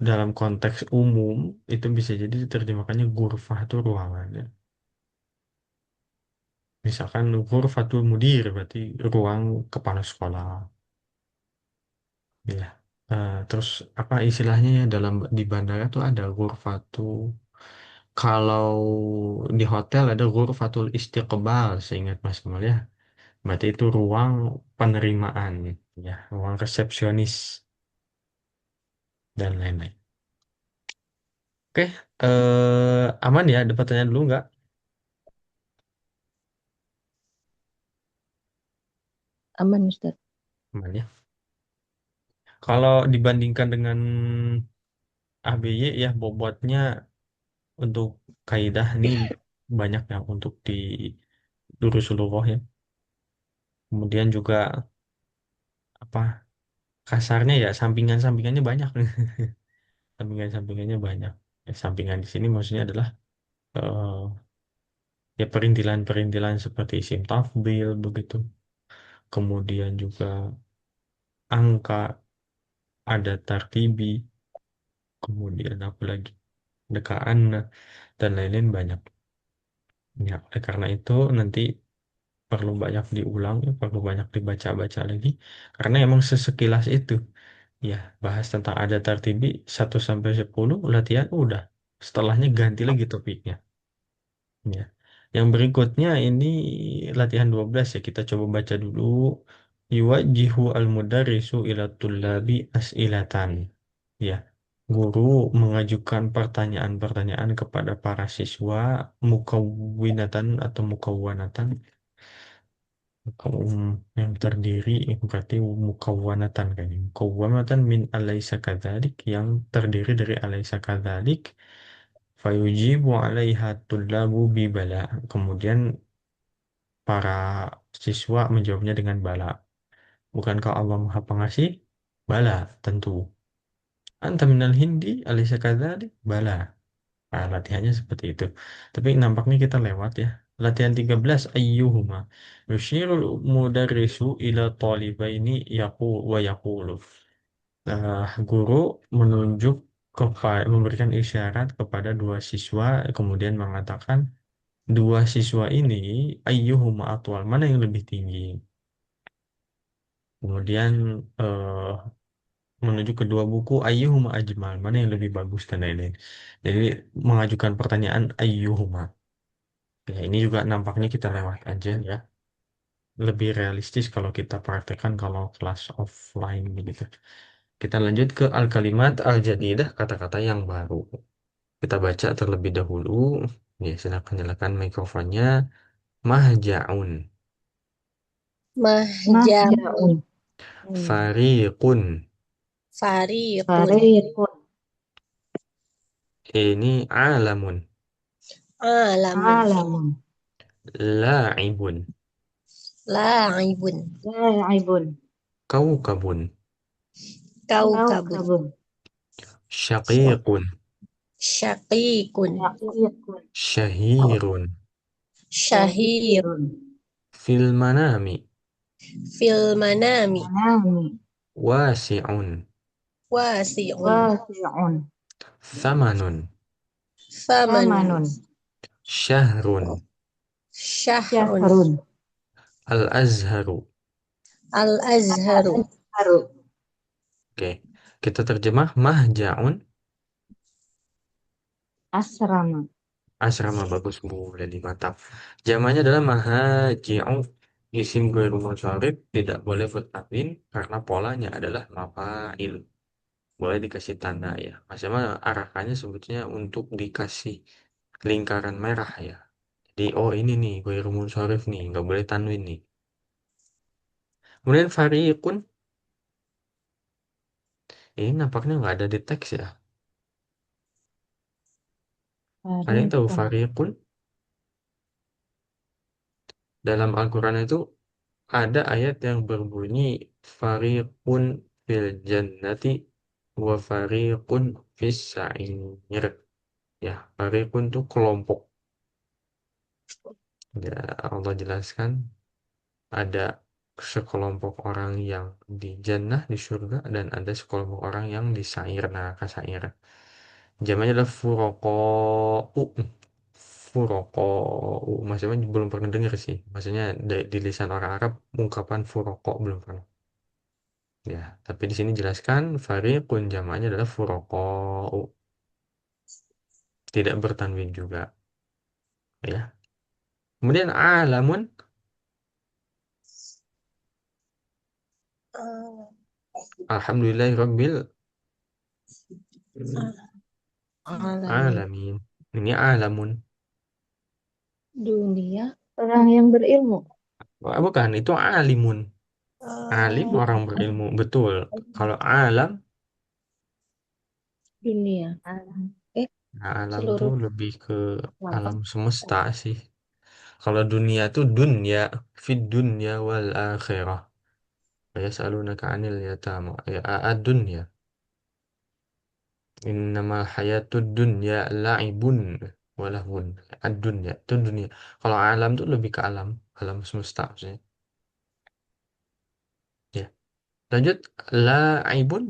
dalam konteks umum, itu bisa jadi diterjemahkannya ghurfah itu ruangan ya. Misalkan ghurfatul mudir, berarti ruang kepala sekolah. Ya. Terus apa istilahnya ya dalam di bandara tuh ada ghurfatu. Kalau di hotel ada ghurfatul istiqbal, seingat Mas Kemal ya. Berarti itu ruang penerimaan, ya, ruang resepsionis. dan lain-lain. Oke, aman ya? Ada pertanyaan dulu nggak? Aman, Ustaz. Aman ya. Kalau dibandingkan dengan ABY ya, bobotnya untuk kaidah ini banyak ya untuk di Durusulullah ya. Kemudian juga apa kasarnya ya sampingan-sampingannya banyak. Sampingan-sampingannya banyak. Ya, sampingan di sini maksudnya adalah eh, ya perintilan-perintilan seperti isim tafdhil begitu. Kemudian juga angka, ada tartibi, kemudian apa lagi? Dekaan dan lain-lain banyak. Ya, oleh karena itu nanti perlu banyak diulang, ya, perlu banyak dibaca-baca lagi karena emang sesekilas itu. Ya, bahas tentang ada tartibi 1 sampai 10 latihan udah. Setelahnya ganti lagi topiknya. Ya. Yang berikutnya ini latihan 12 ya. Kita coba baca dulu. Yuwajjihu al-mudarrisu ila tullabi as'ilatan. Ya. Guru mengajukan pertanyaan-pertanyaan kepada para siswa mukawwinatan atau mukawwanatan. Kaum yang terdiri berarti mukawwanatan kayaknya. Mukawwanatan min alaysa kadzalik yang terdiri dari alaysa kadzalik fayujibu 'alaiha tullabu bi bala. Kemudian para siswa menjawabnya dengan bala. Bukankah Allah Maha Pengasih? Bala, tentu. Anta minal hindi alaysa kadzalik? Bala. Nah, latihannya seperti itu. Tapi nampaknya kita lewat ya. Latihan 13 ayyuhuma yushirul mudarrisu ila talibaini wa yaqulu. Guru menunjuk memberikan isyarat kepada dua siswa kemudian mengatakan dua siswa ini ayyuhuma atwal mana yang lebih tinggi. Kemudian eh, menuju kedua buku ayyuhuma ajmal mana yang lebih bagus dan lain-lain. Jadi mengajukan pertanyaan ayyuhuma. Ya, ini juga nampaknya kita lewat aja ya. Lebih realistis kalau kita praktekkan kalau kelas offline begitu. Kita lanjut ke al-kalimat al-jadidah, kata-kata yang baru. Kita baca terlebih dahulu. Ya, silakan nyalakan mikrofonnya. Mahja'un, Mahjaun. Mahjaun. fariqun. Fariqun. Fariqun. Ini alamun, Alamun. Alamun. la'ibun, La'ibun. La'ibun. kaukabun, Kaukabun. Kaukabun. syaqiqun, Syaqiqun. Yaqiqun. syahirun, Syahir. Syahirun. fil manami, Fil manami. Manami. wasi'un, Wasi'un. Wasi'un. thamanun, Famanun. Samanun. syahrun, Syahrun. Syahrun. al-azharu. Al-azharu. Al-azharu. Oke, kita terjemah mahja'un. Asrama. Asrama bagus Bu Leli mantap. Jamannya adalah mahaji'u. Isim ghairu munsharif tidak boleh bertanwin karena polanya adalah mafail. Boleh dikasih tanda ya. Maksudnya arahkannya sebetulnya untuk dikasih lingkaran merah ya. Jadi oh ini nih ghairu munsharif nih, nggak boleh tanwin nih. Kemudian fariqun ini nampaknya nggak ada di teks ya. Ada yang tahu Fariqun. fariqun dalam Al-Quran itu ada ayat yang berbunyi fariqun fil jannati wa fariqun fis sa'ir. Ya, fariqun itu kelompok. Ya, Allah jelaskan ada sekelompok orang yang di jannah di surga dan ada sekelompok orang yang di sa'ir neraka sa'ir. Jamannya adalah furoqa'u. Furoqa'u. Maksudnya belum pernah dengar sih. Maksudnya di lisan orang Arab ungkapan furoqa belum pernah. Ya, tapi di sini jelaskan fariqun jamaknya adalah furoqa'u. Tidak bertanwin juga. Ya. Kemudian alamun. Alhamdulillahirabbil Alamin. Alamin. Ini alamun. Dunia. Orang yang berilmu. Wah, bukan, itu alimun. Alim orang berilmu, betul. Kalau alam, Dunia. Eh, nah, alam tuh seluruh lebih ke wabah. alam semesta sih. Kalau dunia tuh dunya, fid dunya wal akhirah. Yas'alunaka 'anil yatama. Ya, ad-dunya. Innamal hayatud dunya la'ibun walahun. Ad-dunya itu dunia. Kalau alam tuh lebih ke alam, alam semesta maksudnya. Ya. Lanjut, la'ibun.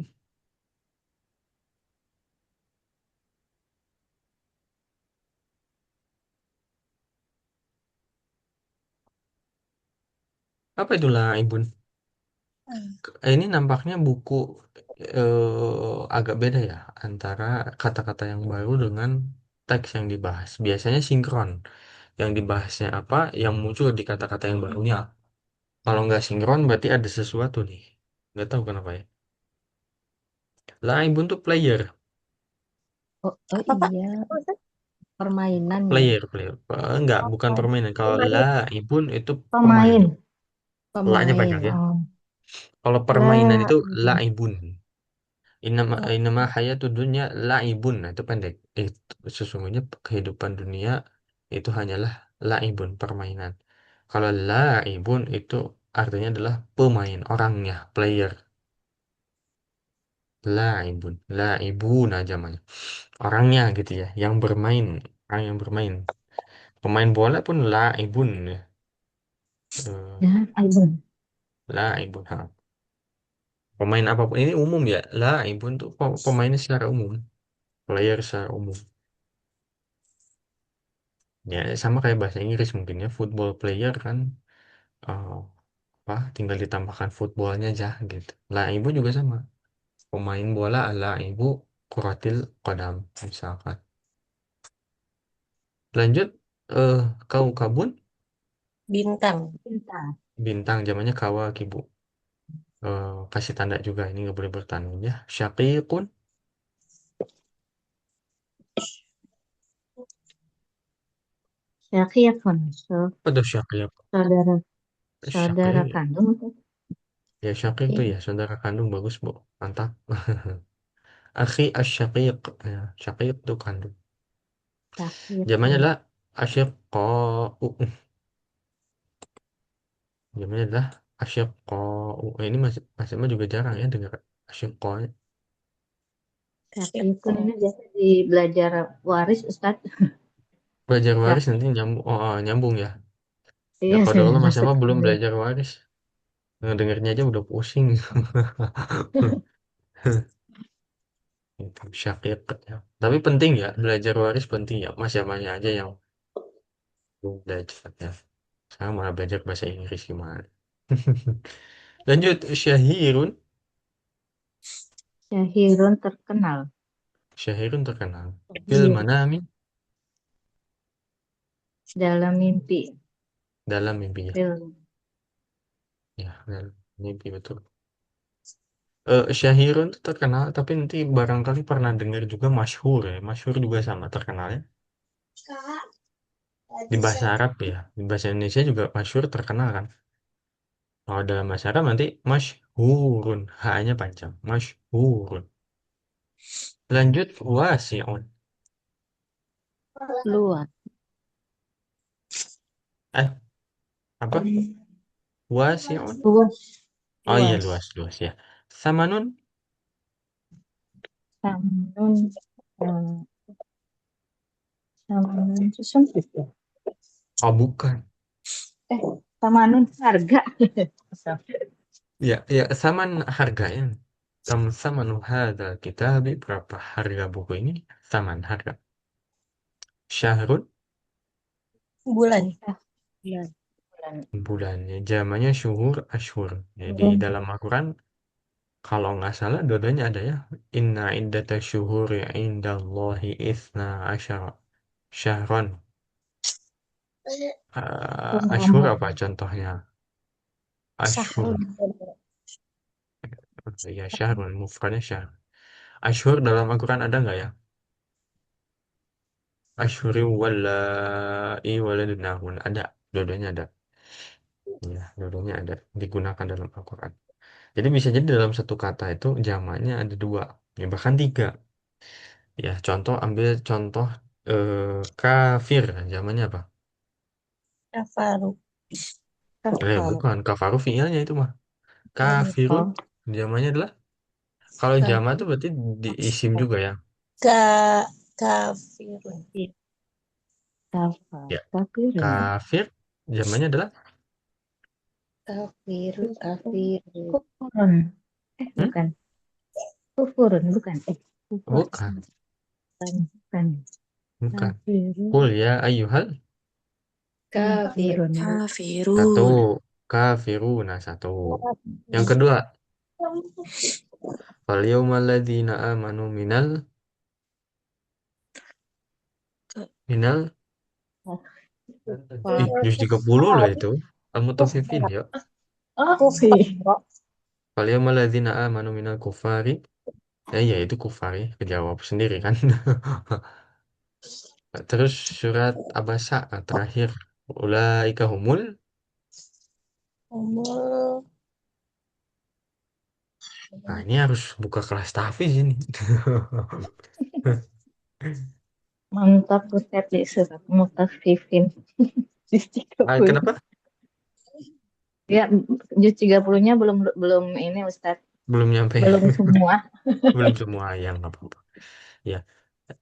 Apa itu la'ibun? Ini nampaknya buku agak beda ya antara kata-kata yang baru dengan teks yang dibahas. Biasanya sinkron. Yang dibahasnya apa, yang muncul di kata-kata yang barunya. Kalau nggak sinkron berarti ada sesuatu nih. Nggak tahu kenapa ya. Laibun tuh player. Oh, oh Apa, Pak? iya, Apa, Ustaz? permainan ya. Player. Enggak, bukan Oh, permainan. Kalau pemain. laibun itu pemain. Pemain. La-nya Pemain. panjang ya. Oh, Kalau permainan lah. itu laibun. Oh, Inama hayatud dunya laibun. Nah, itu pendek. Sesungguhnya kehidupan dunia itu hanyalah laibun, permainan. Kalau laibun itu artinya adalah pemain, orangnya, player. Laibun, laibun aja namanya. Orangnya gitu ya, yang bermain, orang yang bermain. Pemain bola pun laibun ya. Eh, Ya, Aibon. laibun. Ha. Pemain apapun ini umum ya. Laibun tuh pemainnya secara umum, player secara umum. Ya, sama kayak bahasa Inggris mungkin ya, football player kan eh, apa tinggal ditambahkan footballnya aja gitu. Lah ibu juga sama. Pemain bola lah ibu kuratil kodam misalkan. Lanjut kau kabun bintang. Bintang. bintang zamannya kawakibu. Kasih tanda juga ini nggak boleh bertanding ya. Syaqiqun Syakiyakon. apa tuh syaqiq? Saudara, saudara Syaqiq kandung tuh. ya syaqiq tuh ya saudara kandung bagus bu mantap. Akhi asyaqiq ya, syaqiq tuh kandung. Zamannya Syakiyakon. lah asyqau. Namanya adalah asyqau. Ini masih mah juga jarang ya dengar asyqau. Syakiyakon ini biasa di belajar waris, Ustadz. Belajar waris Syak. nanti nyambung, nyambung ya. Ya Iya, kalau saya dulu masih masuk mah belum kuliah. belajar waris. Ngedengernya aja udah pusing. Itu syaqiq ya. Tapi penting ya, belajar waris penting ya. Masih aja yang belum belajar ya. Saya malah belajar bahasa Inggris gimana. Lanjut, syahirun. Syahirun terkenal. Syahirun terkenal. Fil Syahir. manami Dalam mimpi. dalam mimpi ya. Film. Ya, dalam mimpi betul. Syahirun itu terkenal, tapi nanti barangkali pernah dengar juga masyhur ya. Masyhur juga sama terkenal ya. Kak, Di ada bahasa siapa? Arab ya. Di bahasa Indonesia juga masyhur terkenal kan. Kalau dalam bahasa Arab nanti masyhurun. H-nya panjang. Masyhurun. Lanjut wasi'un. Luas. Eh, apa? Wasi'un. Luas. Oh iya Luas. luas ya. Samanun. Samanun. eh, Samanun itu sempit ya. Oh bukan. Eh, Samanun harga. Ya saman harganya. Kam samanu hadza kitabi. Berapa harga buku ini? Saman harga. Syahrun. Bulan. Ah, bulan. Bulan. Bulannya zamannya syuhur ashur jadi Bulan. dalam Al-Quran kalau nggak salah dua-duanya ada ya inna iddata syuhuri indallahi isna asyara syahron. Ashur Pemahaman. apa contohnya ashur Sahrul. ya syahrun mufradnya syahr Asyhur dalam Al-Quran ada nggak ya? Asyhuri wallahi waladunahun. Ada. Dua-duanya ada. Ya, dua-duanya ada. Digunakan dalam Al-Quran. Jadi bisa jadi dalam satu kata itu jamaknya ada dua. Ya, bahkan tiga. Ya, contoh ambil contoh kafir. Zamannya apa? Kafaru. Kafar. Bukan. Kafaru fiilnya itu mah. Kafirun. Oh, Zamannya adalah. Kalau Ka, jama itu berarti diisim juga ya. ka, kafirun. kafar. Ya. Kafirun. Kafir. Zamannya adalah. Kafiru, kafiru. Kufurun. Hmm? Bukan. Kufurun, bukan. Kufur. Bukan. Bukan. Bukan. Kafirun. Qul ya ayyuhal. Kafir. Kafirun. Satu. Kafirun. Kafiruna. Satu. Yang kedua. Fal yawmal ladzina amanu minal. Kufar. Juz 30 loh itu. Al-Mutaffifin ya. Oh, sih. Fal yawmal ladzina amanu minal kufari. Ya itu kufari. Kejawab sendiri kan. Terus surat Abasa terakhir. Ulaika humul. Umul. Nah ini harus buka kelas tahfiz ini. Mantap Ustaz di surat Mutaffifin. Juz Kenapa? 30. Ya, juz 30-nya belum belum ini Ustaz. Belum nyampe. Belum semua. Belum semua yang nggak apa-apa. Ya,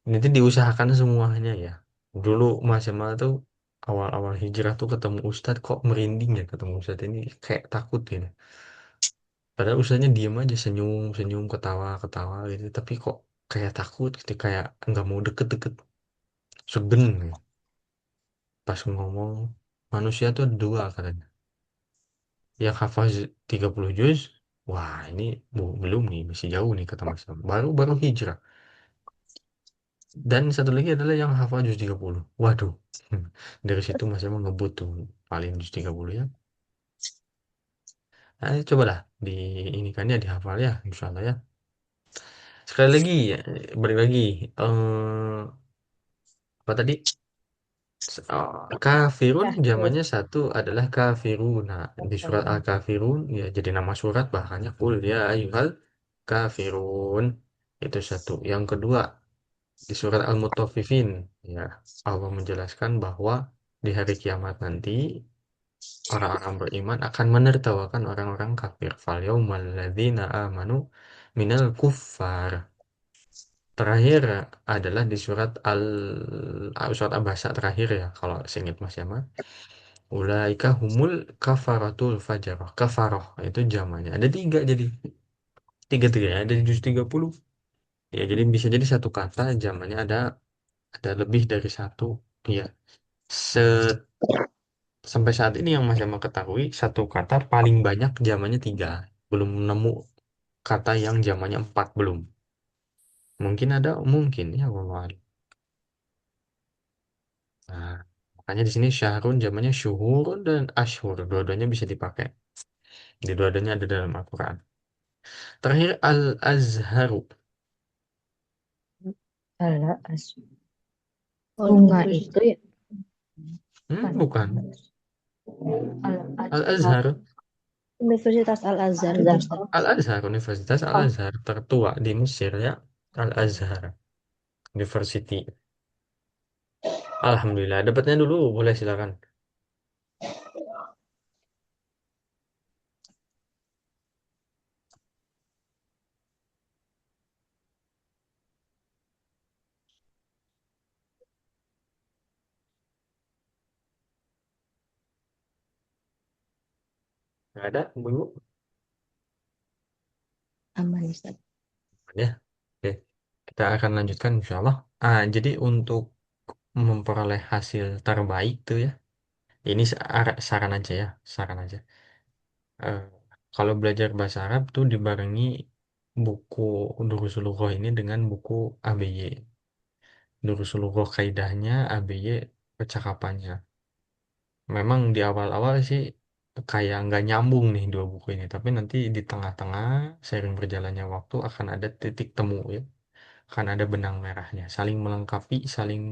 nanti diusahakan semuanya ya. Dulu Mas Jamal tuh awal-awal hijrah tuh ketemu Ustadz kok merinding ya ketemu Ustadz ini kayak takut gitu. Padahal Ustadznya diem aja senyum senyum ketawa ketawa gitu. Tapi kok kayak takut gitu kayak nggak mau deket-deket segen gitu. Pas ngomong manusia tuh ada dua katanya. Yang hafal 30 juz, wah ini belum nih masih jauh nih kata Mas Jamal. Baru baru hijrah. Dan satu lagi adalah yang hafal juz 30. Waduh. Dari situ Mas Emang ngebut tuh paling juz 30 ya. Nah, cobalah di ini kan ya dihafal ya, insya Allah ya. Sekali lagi, ya, balik lagi. Apa tadi? Kafirun Kafir. zamannya satu adalah kafiruna. Di surat Al-Kafirun ya jadi nama surat bahkannya qul ya ayyuhal kafirun. Itu satu. Yang kedua di surat Al-Mutaffifin ya Allah menjelaskan bahwa di hari kiamat nanti orang-orang beriman akan menertawakan orang-orang kafir. Fal yaumal ladzina amanu minal kuffar. Terakhir adalah di surat Abasa terakhir ya kalau seingat Mas Yama. Ulaika humul kafaratul fajarah. Kafaroh itu jamannya. Ada tiga jadi. Tiga-tiga ya. Ada di juz 30. Ya jadi bisa jadi satu kata jamannya ada lebih dari satu. Ya. Sampai saat ini yang Mas Jamal ketahui, satu kata paling banyak zamannya tiga. Belum nemu kata yang zamannya empat, belum. Mungkin ada, mungkin ya wallahu a'lam. Nah, makanya di sini syahrun zamannya syuhurun dan ashur. Dua-duanya bisa dipakai. Di dua-duanya ada dalam Al-Quran. Terakhir Al-Azharu. Ala Oh, bunga itu ya. Bukan. Al-Azhar. Al-Azhar. Universitas Al-Azhar itu Ustaz. Al-Azhar, Universitas Oh, Al-Azhar tertua di Mesir ya. Al-Azhar University. Alhamdulillah, dapatnya dulu, boleh silakan. Nggak ada, Bu? Aman Ustaz. Ya, oke. Kita akan lanjutkan insya Allah. Jadi untuk memperoleh hasil terbaik tuh ya, ini saran aja ya, saran aja. Eh, Kalau belajar bahasa Arab tuh dibarengi buku Durusul Lughaah ini dengan buku ABY. Durusul Lughaah kaidahnya, ABY percakapannya. Memang di awal-awal sih kayak nggak nyambung nih dua buku ini, tapi nanti di tengah-tengah seiring berjalannya waktu akan ada titik temu ya, akan ada benang merahnya, saling melengkapi, saling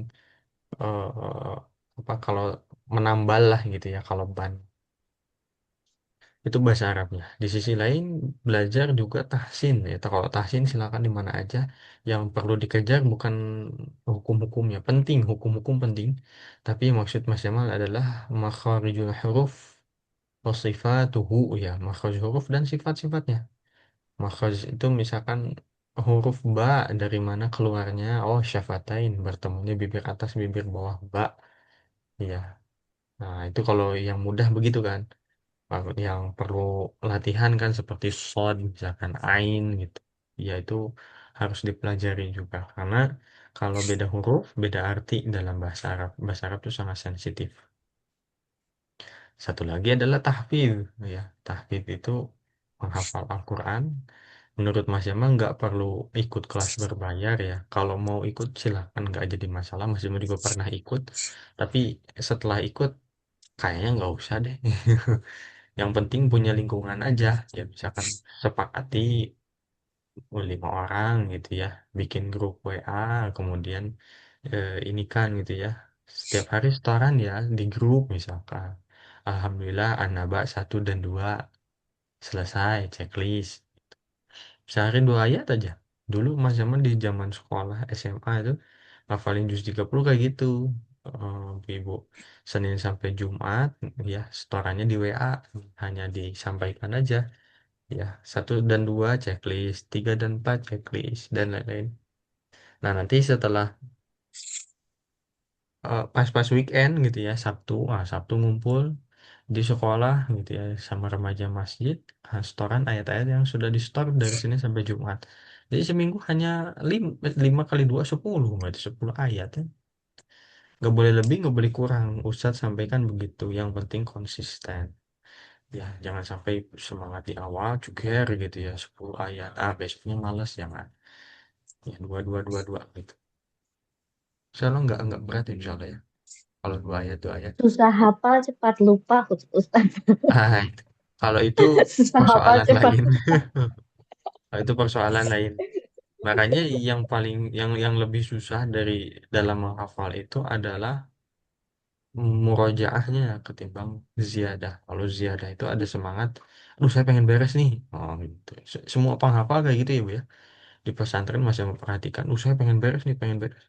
eh, apa kalau menambal lah gitu ya kalau ban. Itu bahasa Arabnya. Di sisi lain belajar juga tahsin ya. Kalau tahsin silakan di mana aja. Yang perlu dikejar bukan hukum-hukumnya. Penting, hukum-hukum penting. Tapi maksud Mas Jamal adalah makharijul huruf wa sifatuhu ya. Makharij huruf dan sifat-sifatnya. Makharij itu misalkan huruf ba dari mana keluarnya. Oh, syafatain bertemunya bibir atas bibir bawah ba. Iya. Nah, itu kalau yang mudah begitu kan. Yang perlu latihan kan seperti shod misalkan ain gitu ya, itu harus dipelajari juga karena kalau beda huruf beda arti dalam bahasa Arab itu sangat sensitif. Satu lagi adalah tahfidz ya, tahfidz itu menghafal Al-Quran. Menurut Mas Yama nggak perlu ikut kelas berbayar ya, kalau mau ikut silahkan, nggak jadi masalah. Mas Yama juga pernah ikut, tapi setelah ikut kayaknya nggak usah deh. Yang penting punya lingkungan aja. Ya misalkan sepakati 5 orang gitu ya, bikin grup WA, kemudian ini kan gitu ya. Setiap hari setoran ya di grup misalkan. Alhamdulillah An-Naba 1 dan 2 selesai checklist. Sehari 2 ayat aja. Dulu Mas zaman di zaman sekolah SMA itu hafalin juz 30 kayak gitu. Ibu Senin sampai Jumat ya setorannya di WA, hanya disampaikan aja ya 1 dan 2 checklist, 3 dan 4 checklist dan lain-lain. Nah nanti setelah pas-pas weekend gitu ya Sabtu ngumpul di sekolah gitu ya sama remaja masjid, setoran ayat-ayat yang sudah di store dari sini sampai Jumat. Jadi seminggu hanya 5 kali 2 10, berarti 10 ayat ya. Nggak boleh lebih, nggak boleh kurang. Ustadz sampaikan begitu. Yang penting konsisten. Ya, jangan sampai semangat di awal, cuker gitu ya, 10 ayat. Besoknya males, jangan. Ya, dua gitu. Insya Allah nggak berat insya Allah ya. Kalau 2 ayat. Susah hafal, cepat lupa, Ustaz. Itu. Kalau itu Susah hafal, persoalan cepat. lain. Kalau itu persoalan lain. Makanya yang lebih susah dari dalam menghafal itu adalah murojaahnya ketimbang ziyadah. Kalau ziyadah itu ada semangat, aduh saya pengen beres nih. Oh gitu. Semua penghafal kayak gitu ya Bu ya. Di pesantren masih memperhatikan, saya pengen beres nih, pengen beres.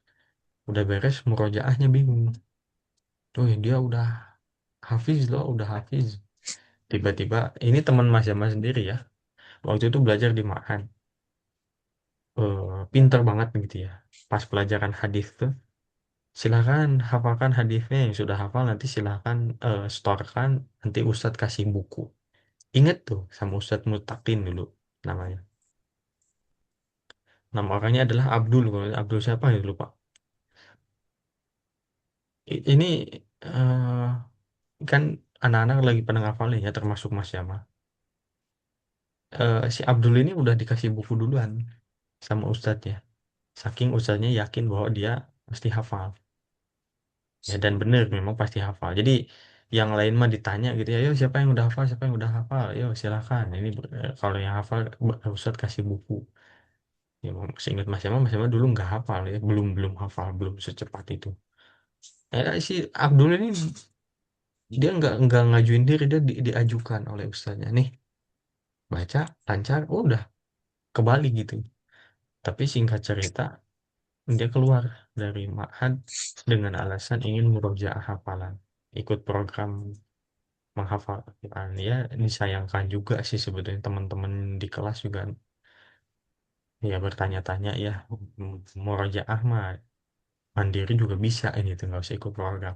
Udah beres, murojaahnya bingung. Tuh dia udah hafiz loh, udah hafiz. Tiba-tiba, ini teman Mas Yama sendiri ya. Waktu itu belajar di Ma'had. Pinter banget gitu ya. Pas pelajaran hadis tuh, silakan hafalkan hadisnya yang sudah hafal nanti silakan storekan, nanti Ustadz kasih buku. Ingat tuh sama Ustadz Mutakin dulu namanya. Nama orangnya adalah Abdul, kalau Abdul siapa ya lupa. Ini eh, kan anak-anak lagi pada ngafalin ya termasuk Mas Yama. Si Abdul ini udah dikasih buku duluan sama Ustadznya. Saking Ustadznya yakin bahwa dia pasti hafal. Ya dan bener memang pasti hafal. Jadi yang lain mah ditanya gitu ya, yo siapa yang udah hafal, siapa yang udah hafal, yo silakan. Ini kalau yang hafal Ustadz kasih buku. Ya, seingat Mas Yama dulu nggak hafal ya, belum belum hafal, belum secepat itu. Si Abdul ini dia nggak ngajuin diri, dia diajukan oleh ustaznya nih, baca lancar, udah kebalik gitu. Tapi singkat cerita dia keluar dari Ma'had dengan alasan ingin murojaah hafalan, ikut program menghafal Al-Quran. Ya disayangkan juga sih sebetulnya, teman-teman di kelas juga ya bertanya-tanya ya, murojaah mah mandiri juga bisa ini tuh, nggak usah ikut program.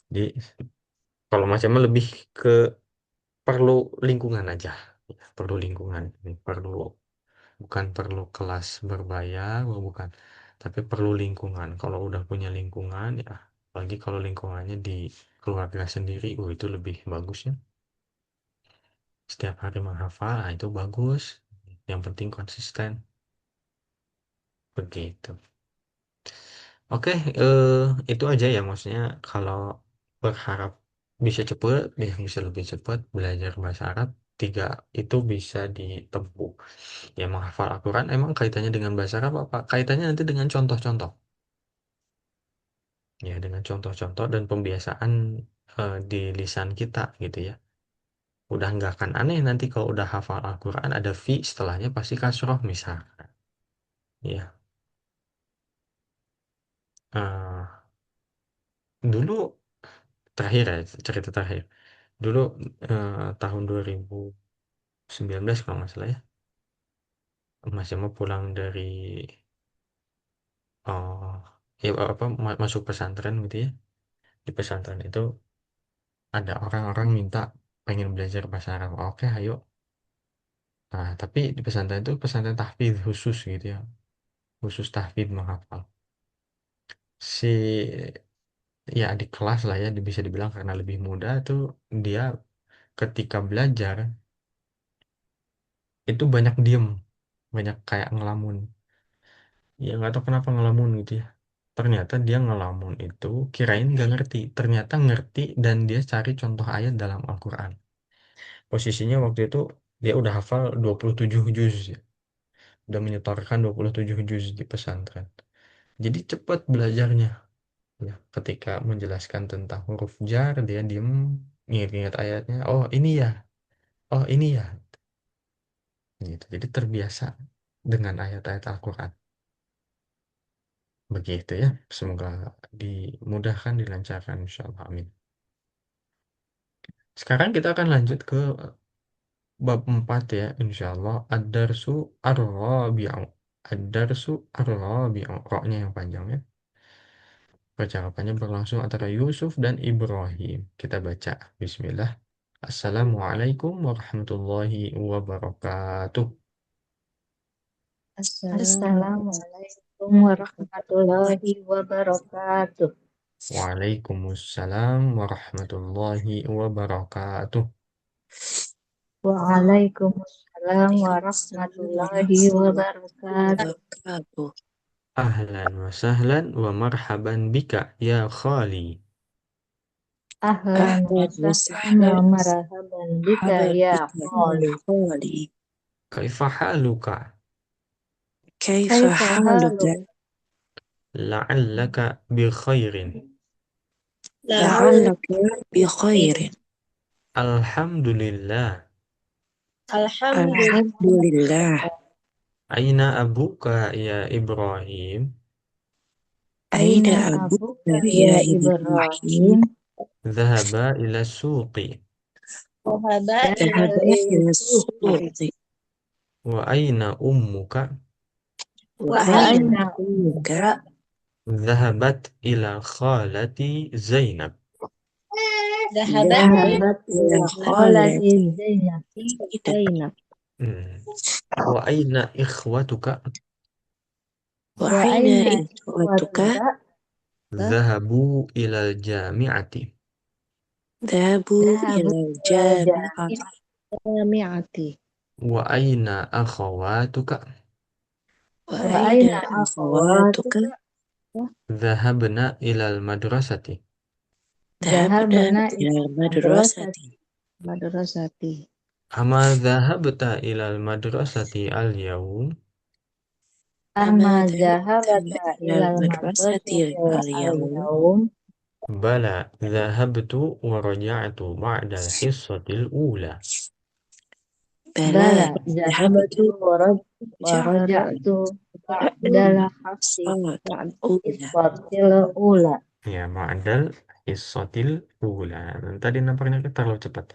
Jadi kalau macamnya lebih ke perlu lingkungan aja. Ya, perlu lingkungan, perlu, bukan perlu kelas berbayar, bukan, tapi perlu lingkungan. Kalau udah punya lingkungan ya, apalagi kalau lingkungannya di keluarga sendiri, itu lebih bagus ya. Setiap hari menghafal, itu bagus. Yang penting konsisten. Begitu. Oke, itu aja ya maksudnya kalau berharap bisa cepet, yang bisa lebih cepat belajar bahasa Arab, tiga itu bisa ditempuh. Ya menghafal Al-Quran emang kaitannya dengan bahasa Arab apa? Kaitannya nanti dengan contoh-contoh. Ya dengan contoh-contoh dan pembiasaan di lisan kita gitu ya. Udah nggak akan aneh nanti kalau udah hafal Al-Quran ada fi setelahnya pasti kasroh misalkan. Ya, eh, dulu terakhir ya cerita terakhir. Dulu tahun 2019 kalau nggak salah ya, Mas Yama pulang dari ya apa masuk pesantren gitu ya. Di pesantren itu ada orang-orang minta pengen belajar bahasa Arab. Oke, ayo. Nah, tapi di pesantren itu pesantren tahfidz khusus gitu ya. Khusus tahfidz menghafal. Si ya di kelas lah ya bisa dibilang karena lebih muda tuh dia ketika belajar itu banyak diem, banyak kayak ngelamun. Ya nggak tahu kenapa ngelamun gitu ya. Ternyata dia ngelamun itu kirain nggak ngerti. Ternyata ngerti dan dia cari contoh ayat dalam Al-Quran. Posisinya waktu itu dia udah hafal 27 juz ya. Udah menyetorkan 27 juz di pesantren. Jadi cepat belajarnya. Ya, ketika menjelaskan tentang huruf jar, dia diem, ingat-ingat ayatnya. Oh ini ya, oh ini ya. Gitu. Jadi terbiasa dengan ayat-ayat Al-Quran. Begitu ya. Semoga dimudahkan, dilancarkan. Insya Allah. Amin. Sekarang kita akan lanjut ke bab 4 ya. Insya Allah. Ad-darsu ar-rabi'u. Ad-darsu ar-rabi'u. Roknya yang panjang ya. Percakapannya berlangsung antara Yusuf dan Ibrahim. Kita baca. Bismillah. Assalamualaikum warahmatullahi wabarakatuh. Assalamualaikum warahmatullahi wabarakatuh. Waalaikumsalam warahmatullahi wabarakatuh. Waalaikumsalam warahmatullahi wabarakatuh. wabarakatuh. Ahlan wa sahlan wa marhaban bika ya khali. Ahlan wa Ahlan wa sahlan wa sahlan marhaban bika marhaban ya bika Khali. khali. Kaifa haluka? Kaifa Kaifa haluka? haluk? La'allaka bi khairin. La'allaka bi khairin. Alhamdulillah. Alhamdulillah. Alhamdulillah. Aina abuka ya Ibrahim? Aina Aina abuka abuka ya ya Ibrahim? Ibrahim? Dhahaba ila suqi. Wahaba ilal Dhahaba ila Suki. suqi. Wa aina ummuka? Wa Wa aina aina ummuka? ummuka? Dhahabat ila khalati Zainab. Dahabat Dhahabat Dhahabat ila ila khalati khalati Zainati Zainab. Zainab. Hmm. Wa aina ikhwatuka? Wa Wa aina aina ikhwatuka? ikhwatuka? Dhahabu ilal jami'ati. Dhahabu Dhahabu ila ila jami'ati. jami'ati. Wa aina akhawatuka? Wa Wa aina aina akhawatuka? akhawatuka? Dhahabna ilal madrasati. Dhahabna Dhahabna ila ila madrasati. madrasati. Ama dhahabta ilal madrasati al yaum? Ama Amma dhahabta dhahabata ila ila madrasati madrasati al-yawm? al-yawm? Bala dhahabtu wa raja'tu ba'dal hissatil ula. Bala Bala dhahabtu dhahabtu wa ja'tu raja'tu ba'du ba'dal hafsi salat ba'dal ula. isfatil ula. Ya, ba'dal hissatil ula. Tadi nampaknya terlalu cepat.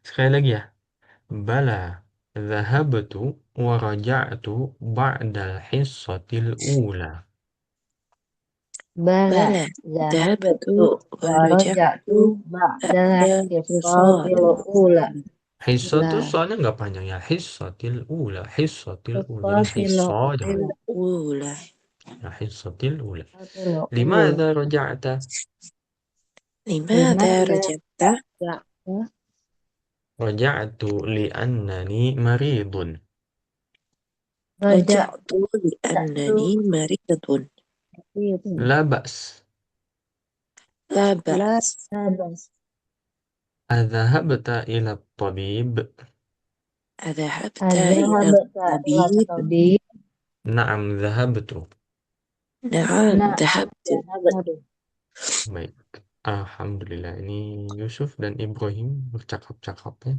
Sekali lagi ya. Bala dhahabtu wa raja'tu ba'dal hissatil ula. Bala Bala dhahabtu dhahabtu wa wa raja'tu raja'tu ba'dal ba'da isfatil ula. Hissa Ula. tuh soalnya nggak panjang ya. Hissatil ula. Hissatil ula. Jadi Isfatil hissa jangan. ula. ula. Ya, hissatil ula. Isfatil ula. Limadha raja'ta? Limadha Limadha raja'ta? raja'ta? Raja'tu li'annani maridun. Raja'tu Raja'tu li'annani maridun. itu La ba's. La la ba's. tabas. Adzahabta ila tabib? أذهبت إلى أذهبت إلى الطبيب؟ الطبيب. Na'am, dhahabtu. نعم نعم ذهبت. ذهبت. Baik. Alhamdulillah. Ini Yusuf dan Ibrahim bercakap-cakap ya.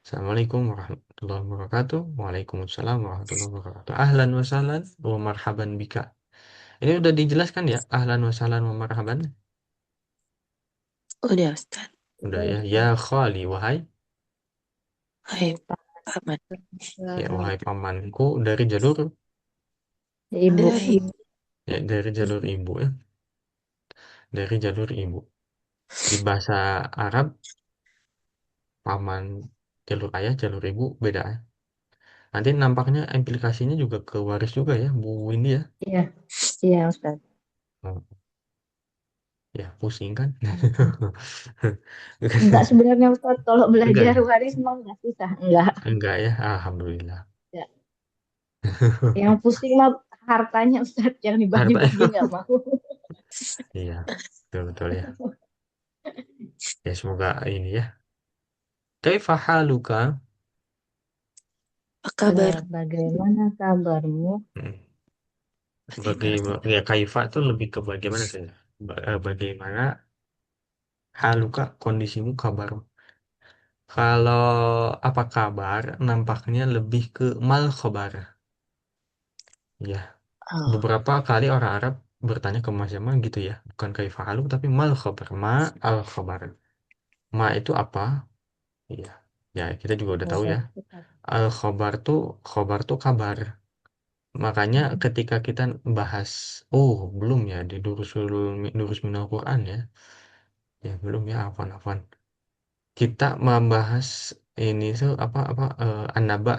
Assalamualaikum warahmatullahi wabarakatuh. Waalaikumsalam warahmatullahi wabarakatuh. Ahlan wa sahlan wa marhaban bika. Ini udah dijelaskan ya, ahlan wa sahlan wa marhaban. قول يا أستاذ. Udah ya. Ya khali, wahai. هاي محمد. Ya, wahai pamanku dari jalur, Ibu. هاي ya dari jalur ibu ya. Dari jalur ibu. Di bahasa Arab, paman jalur ayah, jalur ibu beda ya. Nanti nampaknya implikasinya juga ke waris juga ya, Bu Windy ya. Iya, iya Ustaz. Oh, ya pusing kan? Enggak sebenarnya Ustaz, kalau Enggak belajar ya? waris emang enggak susah. Enggak. Enggak ya, alhamdulillah. Ya. Yang pusing mah hartanya Ustaz, yang Harta, dibagi-bagi enggak mau. iya, betul betul ya. Ya semoga ini ya. Kaifa haluka? apa kabar? Bagaimana kabarmu? Hmm. Oke, barakallah. Ya kaifa itu lebih ke bagaimana saja. Bagaimana haluka kondisimu kabar. Kalau apa kabar nampaknya lebih ke mal khobar. Ya, Oh, beberapa kali orang Arab bertanya ke Mas Yaman gitu ya, bukan kaifa halu tapi mal khobar, ma al khobar. Ma itu apa? Iya. Ya, kita juga udah tahu Kabar ya. itu kabar. Al khobar tuh kabar. Makanya ketika kita bahas, oh belum ya di durus minal Quran ya, ya belum ya afan. Kita membahas ini tuh apa an-naba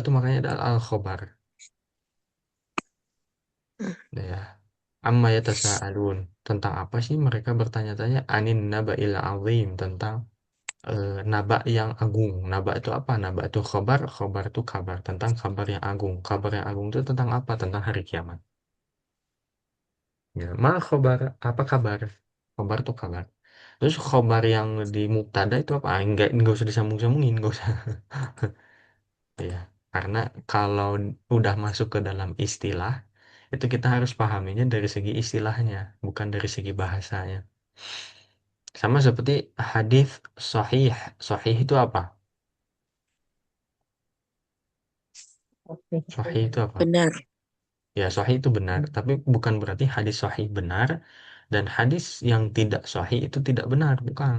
tuh makanya adalah al khobar. Ya, amma yatasaalun, tentang apa sih mereka bertanya-tanya, anin naba'il azim, tentang naba yang agung. Naba itu apa? Naba itu khobar, khobar itu kabar, tentang kabar yang agung. Kabar yang agung itu tentang apa? Tentang hari kiamat. Ya, mal khobar, apa kabar? Khobar itu kabar. Terus khobar yang di mubtada itu apa? Ah, enggak usah disambung-sambungin, enggak usah. Ya, karena kalau udah masuk ke dalam istilah, itu kita harus pahaminya dari segi istilahnya, bukan dari segi bahasanya. Sama seperti hadis sahih. Sahih itu apa? Oke. Sahih itu apa? benar. Ya, sahih itu benar, tapi bukan berarti hadis sahih benar dan hadis yang tidak sahih itu tidak benar, bukan.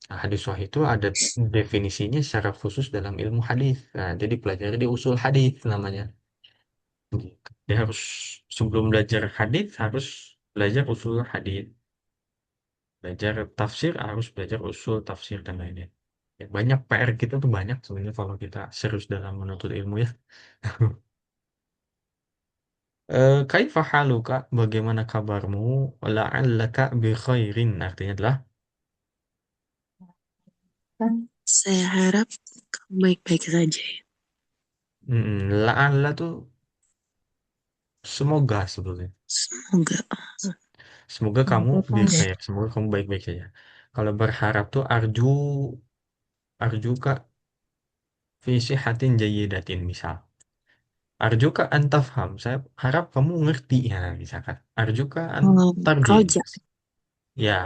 Nah, hadis sahih itu ada definisinya secara khusus dalam ilmu hadis. Nah, jadi pelajari di usul hadis namanya. Dia harus sebelum belajar hadis harus belajar usul hadis. Belajar tafsir harus belajar usul tafsir dan lainnya. Ya, banyak PR kita tuh banyak sebenarnya kalau kita serius dalam menuntut ilmu ya. Kaifa haluka? Bagaimana kabarmu? La'allaka bi khairin. Artinya adalah Kan Saya harap kamu baik-baik saja ya. la'alla tuh semoga sebetulnya. Semoga. Semoga kamu semoga bi kamu khair. Semoga kamu baik-baik saja. Kalau berharap tuh arjuka fi sihatin jayyidatin misal. Arjuka antafham. Saya harap kamu ngerti ya misalkan. Arjuka antarjin. Roja. Ya,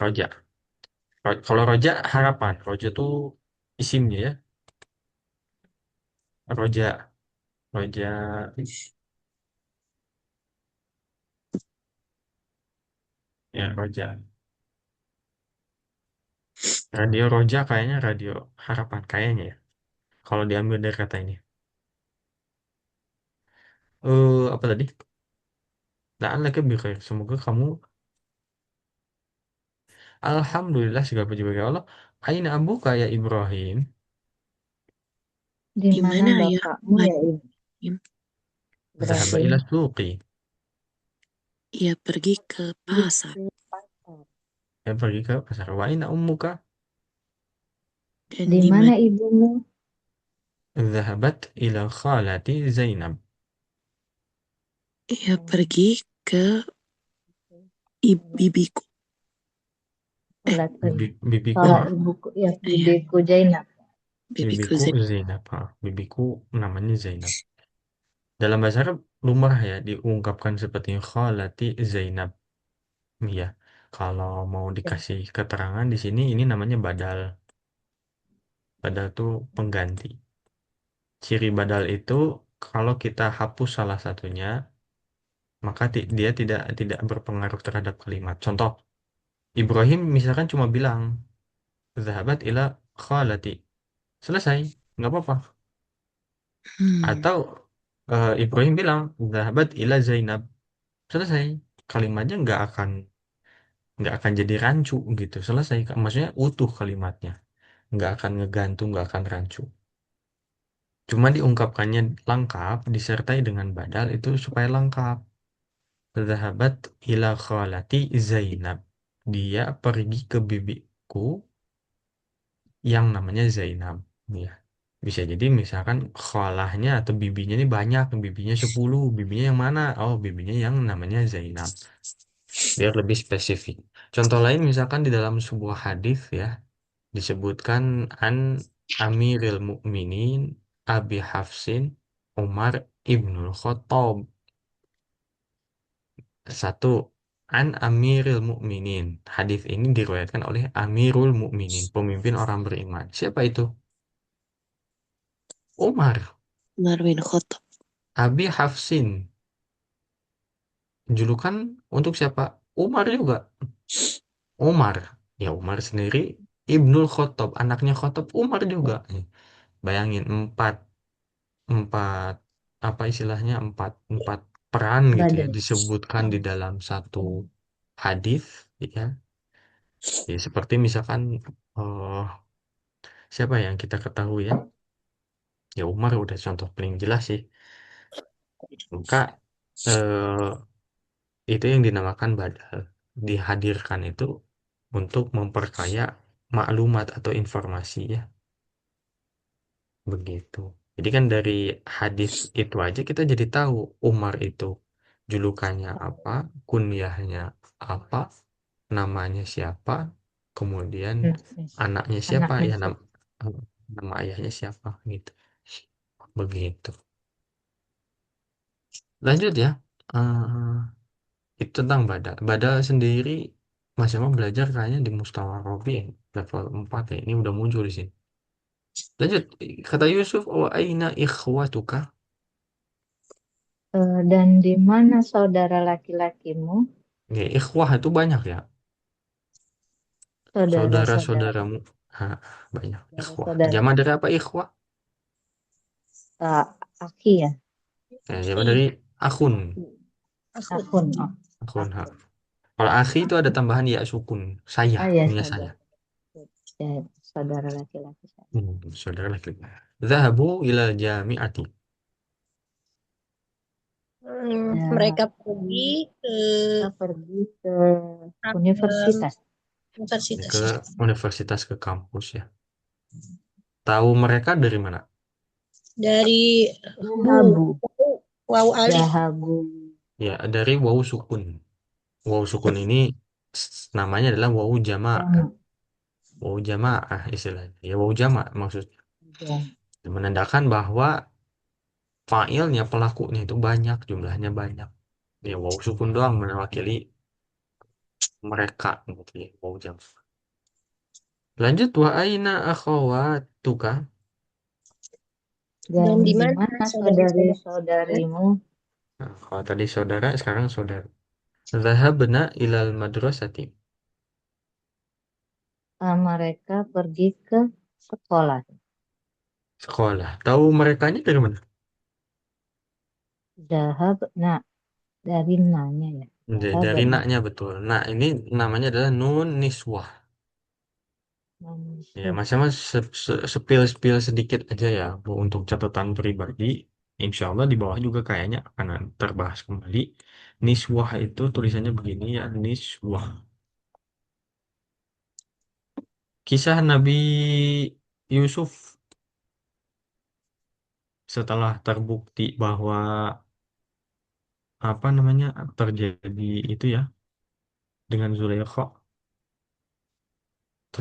roja. Kalau roja harapan. Roja tuh isimnya ya. Roja, roja, ya roja. Radio roja kayaknya radio harapan kayaknya ya. Kalau diambil dari kata ini. Apa tadi? La'allaka bi khair. Semoga kamu alhamdulillah segala puji bagi Allah. Aina abuka ya Ibrahim? di Di mana mana ya bapakmu ya Ibrahim? Zahaba Ibrahim? ila suqi. Ia pergi ke Pergi pasar. ke pasar. Ya pergi ke pasar. Wa aina ummuka? Dan Di di mana mana ibumu? Zahabat ila khalati Zainab. ia pergi ke bibiku. Sholat pagi. Bibiku Sholat ha? ibuku, ya Iya, bibiku Zainab. bibiku Bibiku Zain. Zainab ha? Bibiku namanya Zainab. Dalam bahasa Arab lumrah ya diungkapkan seperti khalati Zainab. Iya. Kalau mau Ya. dikasih keterangan di sini ini namanya badal. Badal itu pengganti. Ciri badal itu kalau kita hapus salah satunya, maka dia tidak berpengaruh terhadap kalimat. Contoh, Ibrahim misalkan cuma bilang, "Zahabat ila khalati." Selesai, nggak apa-apa. Hmm, Atau Ibrahim bilang, "Zahabat ila Zainab." Selesai. Kalimatnya nggak akan jadi rancu gitu. Selesai. Maksudnya utuh kalimatnya. Nggak akan ngegantung, nggak akan rancu. Cuma diungkapkannya lengkap, disertai dengan badal itu supaya lengkap. Zahabat ila khalati Zainab. Dia pergi ke bibiku yang namanya Zainab. Ya. Bisa jadi misalkan khalahnya atau bibinya ini banyak, bibinya 10, bibinya yang mana? Oh, bibinya yang namanya Zainab. Biar lebih spesifik. Contoh lain misalkan di dalam sebuah hadis ya, disebutkan an Amiril Mukminin Abi Hafsin Umar Ibnul Khattab. Satu, an Amiril Mukminin. Hadis ini diriwayatkan oleh Amirul Mukminin, pemimpin orang beriman. Siapa itu? Umar. Umar bin Khattab. Abi Hafsin. Julukan untuk siapa? Umar juga. Umar. Ya Umar sendiri Ibnul Khattab, anaknya Khattab Umar juga. Bayangin empat empat apa istilahnya empat peran gitu ya Badal. disebutkan di dalam satu hadis ya. Ya, seperti misalkan eh, siapa yang kita ketahui ya? Ya Umar udah contoh paling jelas sih. Maka eh, itu yang dinamakan badal. Dihadirkan itu untuk memperkaya maklumat atau informasi ya. Begitu. Jadi kan dari hadis itu aja kita jadi tahu Umar itu julukannya apa, kunyahnya apa, namanya siapa, kemudian Hmm. anaknya siapa Anaknya ya siapa? nama ayahnya siapa gitu. Begitu. Lanjut ya. Eh, itu tentang badal. Badal sendiri Mas Emma belajar kayaknya di Mustawa Robi ya, level 4 ya. Ini udah muncul di sini. Lanjut, kata Yusuf, wa aina ikhwatuka? Dan di mana saudara laki-lakimu? Ya, ikhwah itu banyak ya. Saudara-saudara. Saudara-saudaramu. Ha, banyak. Ikhwah. Saudara-saudara. Zaman dari apa ikhwah? Aki ya. Zaman dari akun. Aku. Akun. Oh, Akun, ha. akun. Kalau akhi itu ada tambahan ya sukun. Saya, Ya punya saya. saudara. Ya, saudara laki-laki saya. Saudara laki-laki. Zahabu ila jami'ati. Ya, Mereka pergi ke kita pergi ke um, universitas. universitas. Ke universitas, ke kampus ya. Tahu mereka dari mana? Dari Dahabu. wow alif. Dahabu. Ya, dari wawu sukun. Wawu sukun ini namanya adalah wawu jamaah. Jamu. Wawu jamaah istilahnya. Ya, wawu jamaah maksudnya. Ya. Menandakan bahwa failnya pelakunya itu banyak, jumlahnya banyak. Ya, wawu sukun doang mewakili mereka gitu ya, wawu jamaah. Lanjut wa aina akhawatuka? Dan Dan di di mana mana saudara-saudara? saudari-saudarimu? Nah, kalau tadi saudara, sekarang saudara. Zahabna ilal madrasati. Mereka pergi ke sekolah. Sekolah. Tahu merekanya dari mana? Dahab. Nah, dari nanya ya. Dahab Dari nah. naknya betul. Nah, ini namanya adalah nun niswah. Ya, Manusia. Mas sepil-sepil sedikit aja ya Bu, untuk catatan pribadi. Insya Allah di bawah juga kayaknya akan terbahas kembali. Niswah itu tulisannya begini ya, niswah. Kisah Nabi Yusuf setelah terbukti bahwa apa namanya terjadi itu ya dengan Zulaikha.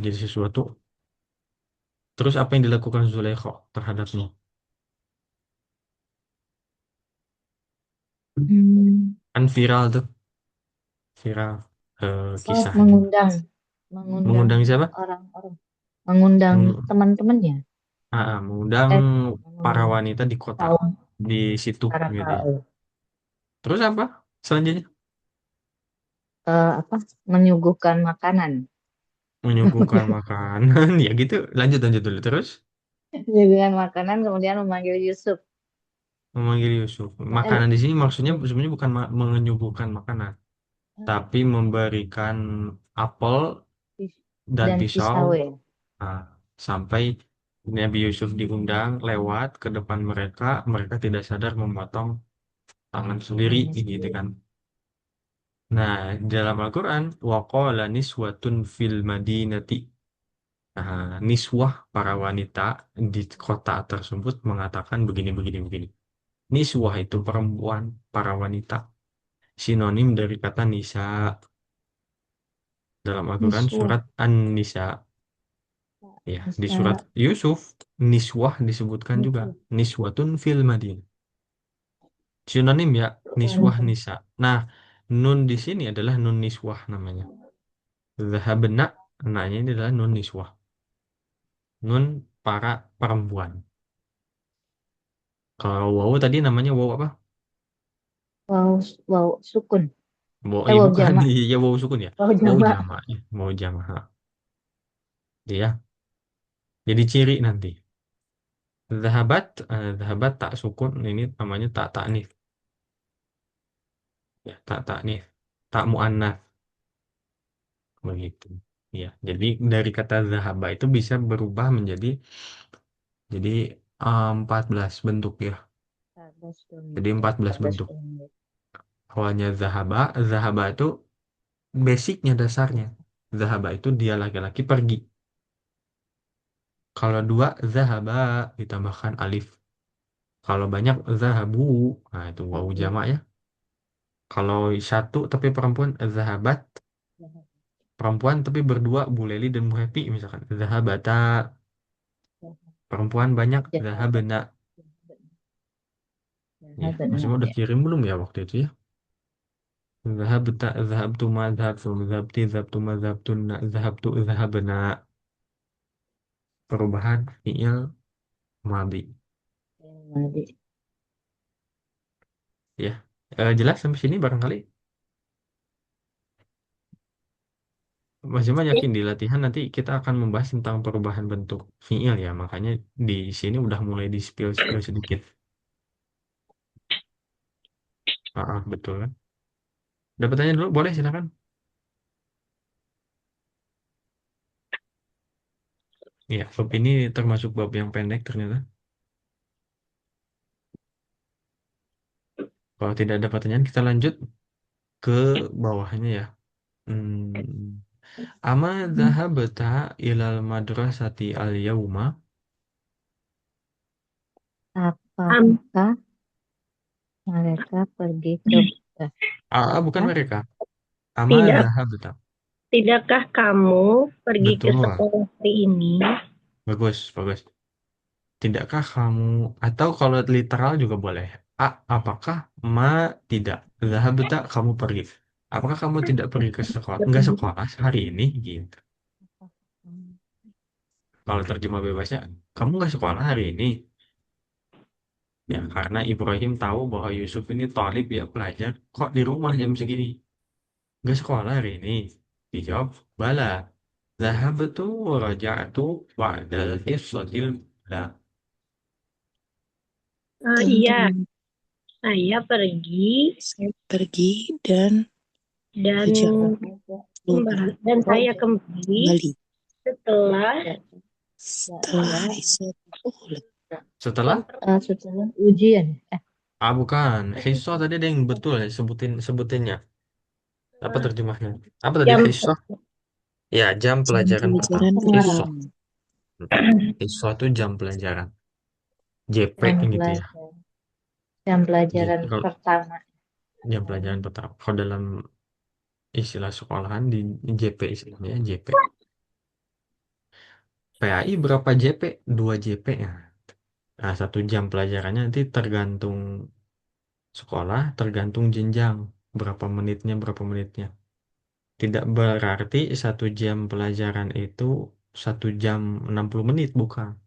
terjadi sesuatu. Terus apa yang dilakukan Zulaikha terhadapnya? Hmm. Kan viral tuh, viral Oh, kisahnya. mengundang Mengundang siapa? orang-orang, mengundang Meng- teman-temannya, Mengundang para mengundang wanita di kota, kaum di situ para gitu ya. kaum, Terus apa selanjutnya? apa, menyuguhkan makanan, Menyuguhkan makanan, ya gitu. Lanjut lanjut dulu. Terus menyuguhkan makanan, kemudian memanggil Yusuf. memanggil Yusuf. Eh, Makanan di sini maksudnya sebenarnya bukan menyuguhkan makanan, tapi memberikan apel dan dan pisau. pisau ya. Nah, sampai Nabi Yusuf diundang lewat ke depan mereka, mereka tidak sadar memotong tangan sendiri Tangannya gitu sendiri. kan. Nah, di dalam Al-Quran, waqala niswatun fil madinati. Nah, niswah para wanita di kota tersebut mengatakan begini, begini, begini. Niswah itu perempuan, para wanita. Sinonim dari kata nisa dalam Al-Quran Niswa, surat An-Nisa. Ya, di surat bisa, Yusuf, niswah disebutkan juga. niswa, Niswatun fil madinah. Sinonim ya, niswah wanita. nisa. Nah, nun di sini adalah nun niswah namanya. Zahabna, naknya ini adalah nun niswah. Nun para perempuan. Kalau wawu tadi namanya wawu apa? Wow, wow, sukun. Wawu, Wow, bukan, jamak. ya wawu sukun ya. Wow, Wawu jamak. jamak, ya. Wawu jamak. Ha. Ya, jadi ciri nanti. Zahabat, zahabat tak sukun, ini namanya tak taknif. Ya, tak taknif. Tak muannats begitu. Ya, jadi dari kata zahaba itu bisa berubah jadi 14 bentuk ya. 14 Jadi bentuk, 14 14 bentuk. bentuk. Awalnya zahaba, zahaba itu basicnya dasarnya. Zahaba itu dia laki-laki pergi. Kalau dua, zahaba ditambahkan alif. Kalau banyak, zahabu. Nah, itu wawu jamak ya. Kalau satu tapi perempuan, zahabat. Perempuan tapi berdua, Bu Leli dan Bu Happy misalkan. Zahabata. Perempuan banyak, Jahabat, zahabna. Ya, Mas benar udah ya. kirim belum ya waktu itu ya? Zahabta, zahabtu ma, zahabtum, zahabti, zahabtuma, zahabtunna, zahabtu, zahabna. Perubahan fi'il madhi. Madi. Ya, jelas sampai sini barangkali. Mas Juma yakin di latihan nanti kita akan membahas tentang perubahan bentuk fiil ya. Makanya di sini udah mulai di spill-spill sedikit. Betul kan? Dapat tanya dulu, boleh silakan. Iya, bab ini termasuk bab yang pendek ternyata. Kalau tidak ada pertanyaan, kita lanjut ke bawahnya ya. Hmm. Ama zahabta ilal madrasati al yauma. Am, Apakah mereka pergi ke Bukan Hah? mereka. Ama tidak, zahabta. tidakkah kamu pergi ke Betul. sekolah hari ini? Bagus, bagus. Tidakkah kamu, atau kalau literal juga boleh. Apakah ma tidak. Zahabta kamu pergi. Apakah kamu tidak pergi ke sekolah? Enggak sekolah hari ini gitu. Kalau terjemah bebasnya, kamu nggak sekolah hari ini. Ya, karena Ibrahim tahu bahwa Yusuf ini talib ya pelajar. Kok di rumah jam segini? Nggak sekolah hari ini. Dijawab, bala. Zahabtu wa raja'tu ba'dal hifzatil ula. Iya, Teman-teman, saya pergi saya pergi dan dan berjalan keluar dan saya kembali kembali setelah setelah Isya Uhud. Setelah setelah ujian? bukan. Hissa tadi ada yang betul ya, sebutinnya. Apa terjemahnya? Apa tadi jam hissa? Ya, jam Jam pelajaran pertama. pelajaran Hissa. pertama. Hissa itu jam pelajaran. JP Jam gitu ya. pelajaran, jam JP pelajaran kalau pertama. jam pelajaran pertama. Kalau dalam istilah sekolahan di JP istilahnya JP. PAI berapa JP? 2 JP ya. Nah, 1 jam pelajarannya nanti tergantung sekolah, tergantung jenjang. Berapa menitnya. Tidak berarti 1 jam pelajaran itu 1 jam 60 menit, bukan.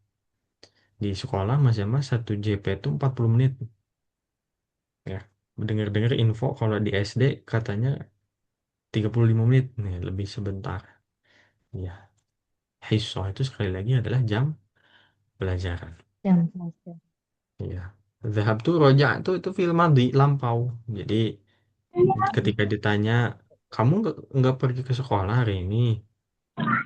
Di sekolah Mas 1 JP itu 40 menit. Ya, dengar-dengar info kalau di SD katanya 35 menit. Nih, lebih sebentar. Ya, hisoh itu sekali lagi adalah jam pelajaran. Jam pelajaran. Iya. Zahab tuh roja tuh itu film madi lampau. Jadi ketika ditanya kamu nggak pergi ke sekolah hari ini?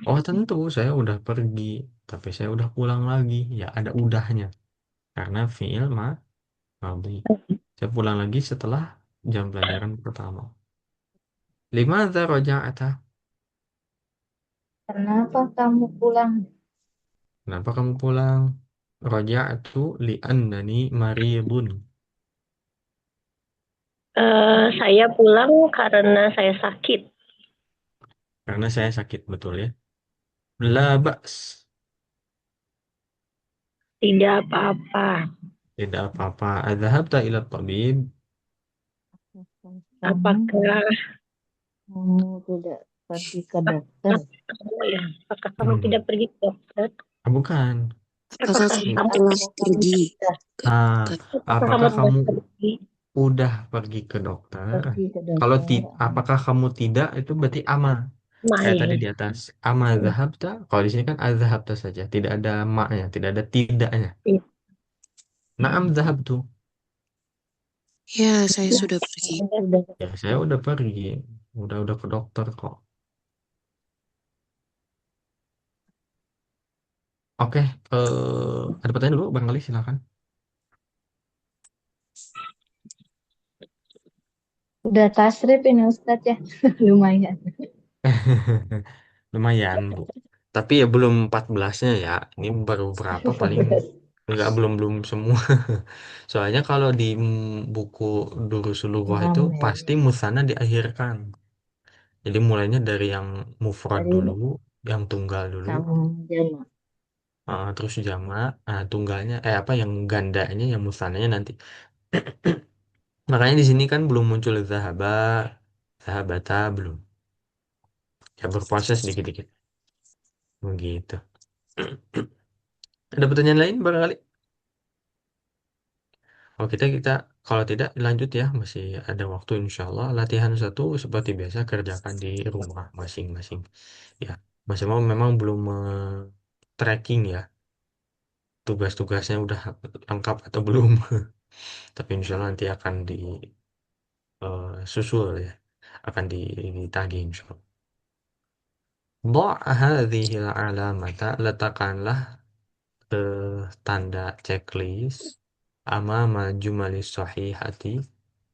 Oh tentu saya udah pergi, tapi saya udah pulang lagi. Ya ada udahnya karena fiil madi. Saya pulang lagi setelah jam pelajaran pertama. Limadza roja'ata? Kenapa kamu pulang? Kenapa kamu pulang? Roja'atu li'annani maribun. Saya pulang karena saya sakit. Karena saya sakit betul ya. La ba's. Tidak apa-apa. Tidak apa-apa. Adzahabta ila tabib? Kamu, Apakah kamu tidak pergi ke dokter? ya? Apakah kamu tidak Hmm. pergi ke dokter? Bukan. Apakah Apakah kamu kamu telah Kamu pergi sudah ke Ah, apakah kamu apakah sudah kamu pergi? udah pergi ke dokter? pergi ke Kalau dokter? apakah kamu tidak itu berarti ama. Kayak tadi Main. di atas. Ama zahabta. Kalau di sini kan azhabta saja, tidak ada maknya, tidak ada tidaknya. Naam zahabtu. Ya, saya sudah pergi. Kamu sudah Ya, ke saya udah pergi. Udah ke dokter kok. Oke, ada pertanyaan dulu, barangkali silakan. udah tasrif ini Ustadz ya. Lumayan. Lumayan, Bu. Tapi ya belum 14-nya ya. Ini baru berapa paling enggak belum semua. Soalnya kalau di buku Durusul Lughah itu 6 ya. pasti musana diakhirkan. Jadi mulainya dari yang mufrad Dari dulu, yang tunggal dulu, kamu jama. terus jamak, tunggalnya apa yang gandanya yang musananya nanti. Makanya di sini kan belum muncul zahaba, zahabata belum. Ya berproses dikit-dikit. Begitu. Ada pertanyaan lain barangkali? Kalau kita kalau tidak lanjut ya, masih ada waktu insya Allah. Latihan satu seperti biasa kerjakan di rumah masing-masing. Ya, Mas mau memang belum tracking ya, tugas-tugasnya udah lengkap atau belum. Tapi insya Allah nanti akan disusul ya, akan ditagih insya Allah. Dha' hadhil alamata, letakkanlah tanda checklist amama jumalis sahihati,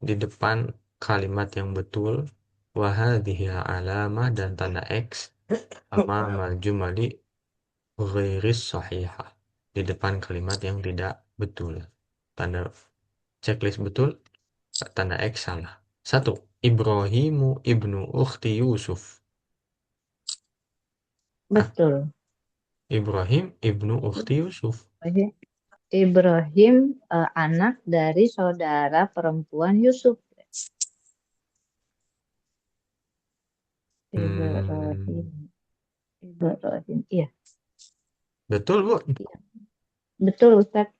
di depan kalimat yang betul, wahadhihi alamah, dan tanda X amama jumali ghairis sahihah, di depan kalimat yang tidak betul. Tanda checklist betul, tanda X salah. 1. Ibrahimu ibnu ukhti Yusuf. Ah, Betul. Ibrahim ibnu ukhti Yusuf. Oke. Ibrahim anak dari saudara perempuan Yusuf. Ibrahim. Hmm, Ibrahim. Iya, betul, Bu. betul Ustadz.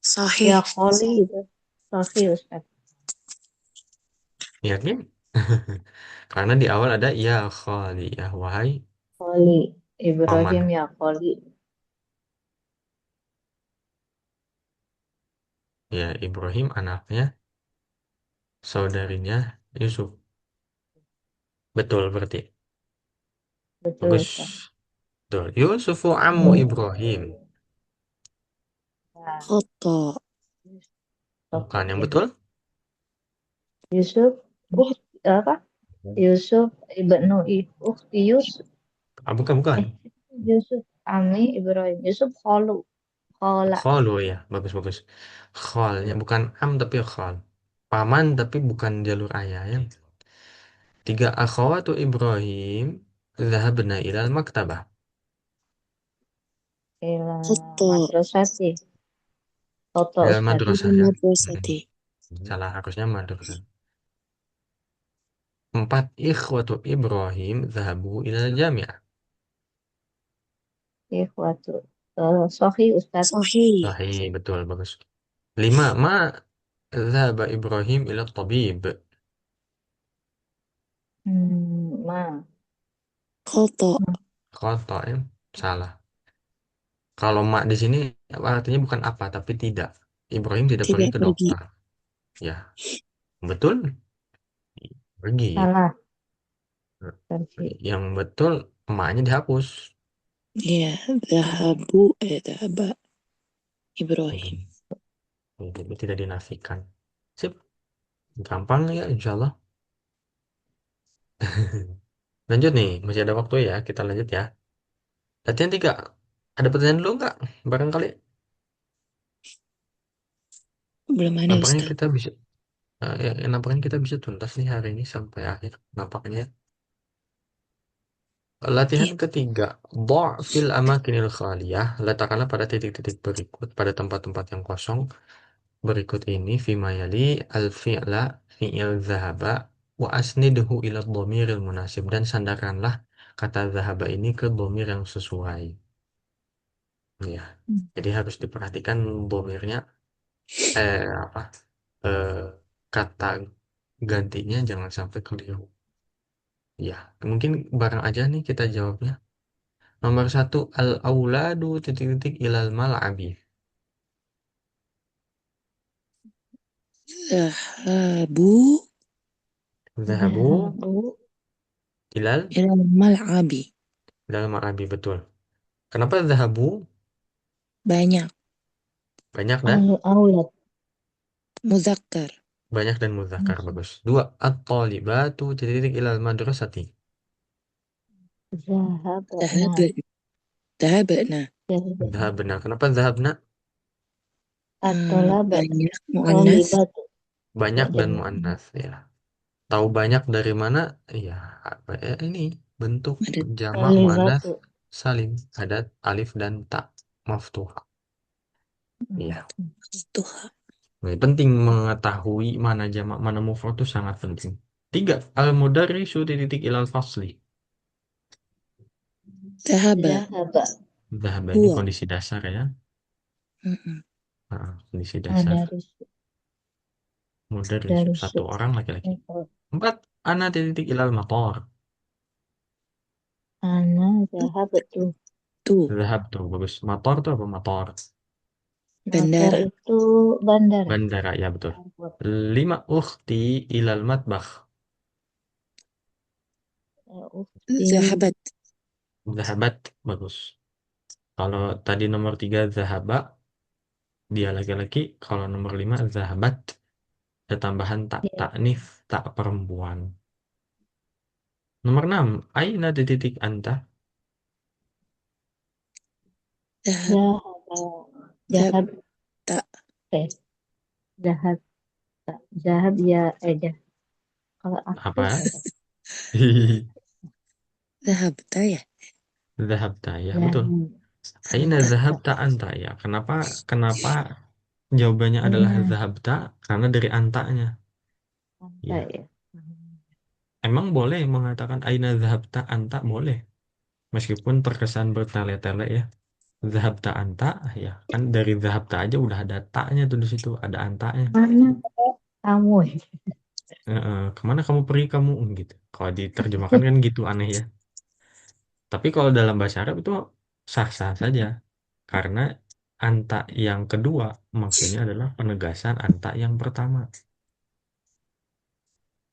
Sahih. Ya Kholi itu. Sahih Ustadz. Yakin? Karena di awal ada ya khali, ya wahai Kholi. Ibrahim paman. ya Kholi. Ya Ibrahim anaknya saudarinya Yusuf. Betul berarti. Betul Ustadz. Bagus. Betul. Yusufu ammu Ibrahim. Nah, Foto. Bukan Sahih yang ya. betul? Yusuf. Apa? Yusuf ibnu Ukhti Yusuf. Bukan. Yusuf Ami Ibrahim. Yusuf Kholu. Khola. Khalu ya. Bagus. Khalnya bukan am tapi khal. Paman tapi bukan jalur ayah ya. 3 akhawatu Ibrahim zahabna ilal maktabah. إلى خطة مدرستي خطأ Ilal أستاذ إلى madrasah ya. المدرسة. Salah, harusnya madrasah. 4. Ikhwatu Ibrahim zahabu ilal jami'ah. إخوة صحيح أستاذ صحيح. Sahih, betul, bagus. 5. Ma zahaba Ibrahim ilal tabib. ما خطأ. Khata ya. Salah. Kalau mak di sini artinya bukan apa, tapi tidak. Ibrahim tidak pergi Tidak ke pergi. dokter. Ya, betul. Pergi. salah versi Yang betul, emaknya dihapus. Ya, ذهب إبراهيم. Jadi tidak dinafikan. Sip. Gampang ya, insya Allah. Lanjut nih, masih ada waktu ya. Kita lanjut ya. Latihan 3. Ada pertanyaan dulu nggak? Barangkali. Belum ada Nampaknya Ustaz. kita bisa, nampaknya kita bisa tuntas nih hari ini sampai akhir. Nampaknya. Latihan Iya. ketiga. Dha' fil amakinil khaliyah. Letakkanlah pada titik-titik berikut, pada tempat-tempat yang kosong. Berikut ini fima yali al-fi'la fi'il zahaba wa asnidhu ila dhamiril munasib, dan sandarkanlah kata zahaba ini ke dhamir yang sesuai. Ya. Jadi harus diperhatikan dhamirnya apa eh, kata gantinya jangan sampai keliru. Ya, mungkin bareng aja nih kita jawabnya. Nomor 1, al-auladu titik-titik ilal mal'abi. ذهبوا Zahabu ذهبوا ilal إلى الملعب. ilal mal'abi, betul. Kenapa zahabu Banyak. banyak dan الأولاد مذكر. banyak dan muzakkar, bagus. 2, at-talibatu titik-titik ilal madrasati. ذهبنا ذهب ذهبنا. Zahab, benar. Kenapa zahabna? الطلبة Banyak muannas. طالبات Banyak dan جميع muannas ya. Tahu banyak dari mana? Iya, ini bentuk Ada jamak طالبات muannas salim, ada alif dan ta maftuh. Iya. Tuhan. Nah, penting mengetahui mana jamak mana mufrad itu sangat penting. 3, al-mudarrisu titik ilal fasli. ذهب ذهب Zahaba ini هو. kondisi dasar ya. Mm-mm. Kondisi dasar. مدارس Mudarrisu مدارس satu orang laki-laki. 4, ana titik ilal matar. أنا ذهبت Tuh. Zahab tuh bagus. Matar tuh apa matar? motor Bandara. itu bandara Bandara ya, betul. airport 5, ukhti ilal matbakh. أختي ذهبت. Zahabat bagus. Kalau tadi nomor 3 zahaba, dia laki-laki. Kalau nomor 5 zahabat, ada tambahan tak ya, taknif, tak perempuan. Nomor 6, aina titik anta. ذهب. ذهب ذهب. ذهب Tak. ذهب ذهب ya kalau aku Apa? apa ذهبت ya. Zahabta ya, betul. ذهب Aina ذهبت. zahabta anta ya. Kenapa jawabannya adalah Aina zahabta? Karena dari antanya. anta Ya. ya Emang boleh mengatakan aina zahabta anta, boleh. Meskipun terkesan bertele-tele ya. Zahabta anta, ya kan dari zahabta aja udah ada taknya tuh di situ, ada antanya. mana kamu Kemana kamu pergi kamu gitu. Kalau diterjemahkan kan gitu, aneh ya. Tapi kalau dalam bahasa Arab itu sah-sah saja. Karena anta yang kedua maksudnya adalah penegasan anta yang pertama.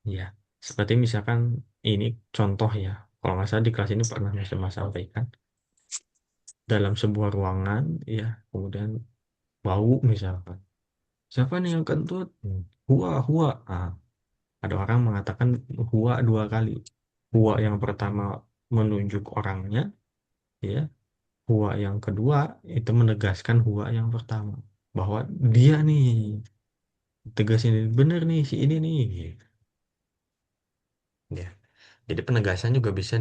Ya, seperti misalkan ini contoh ya. Kalau nggak salah di kelas ini pernah Mas sampaikan. Dalam sebuah ruangan, ya, kemudian bau misalkan. Siapa nih yang kentut? Hua, hua. Ada orang mengatakan hua 2 kali. Hua yang pertama menunjuk orangnya, ya. Hua yang kedua itu menegaskan hua yang pertama. Bahwa dia nih, tegasin bener nih si ini nih. Ya. Jadi penegasan juga bisa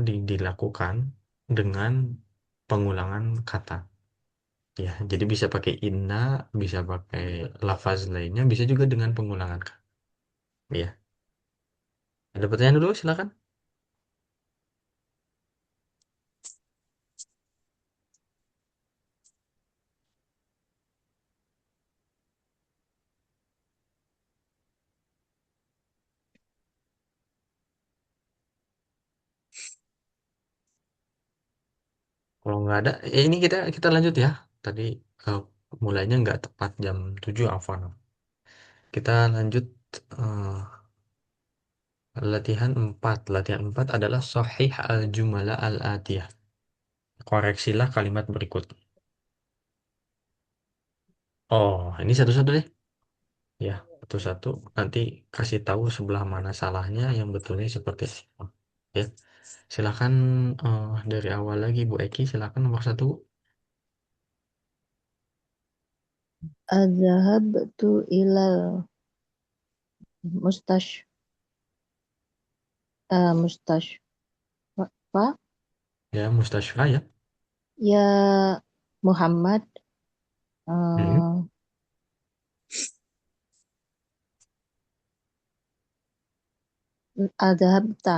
dilakukan dengan pengulangan kata. Ya, jadi bisa pakai inna, bisa pakai lafaz lainnya, bisa juga dengan pengulangan kata. Ya, ada pertanyaan dulu, silakan. Kalau nggak ada, ya ini kita lanjut ya. Tadi eh, mulainya nggak tepat jam 7, afwan. Kita lanjut eh, latihan 4. Latihan 4 adalah sahih al-jumala al-atiyah. Koreksilah kalimat berikut. Oh, ini satu-satu deh. Ya, satu-satu. Nanti kasih tahu sebelah mana salahnya, yang betulnya seperti apa. Ya, silakan dari awal lagi Bu Eki, silakan nomor 1. Adzahabtu ilal mustash mustashfa Ya, Mustasfa ya. ya Muhammad. Hmm. eh, Adzahabta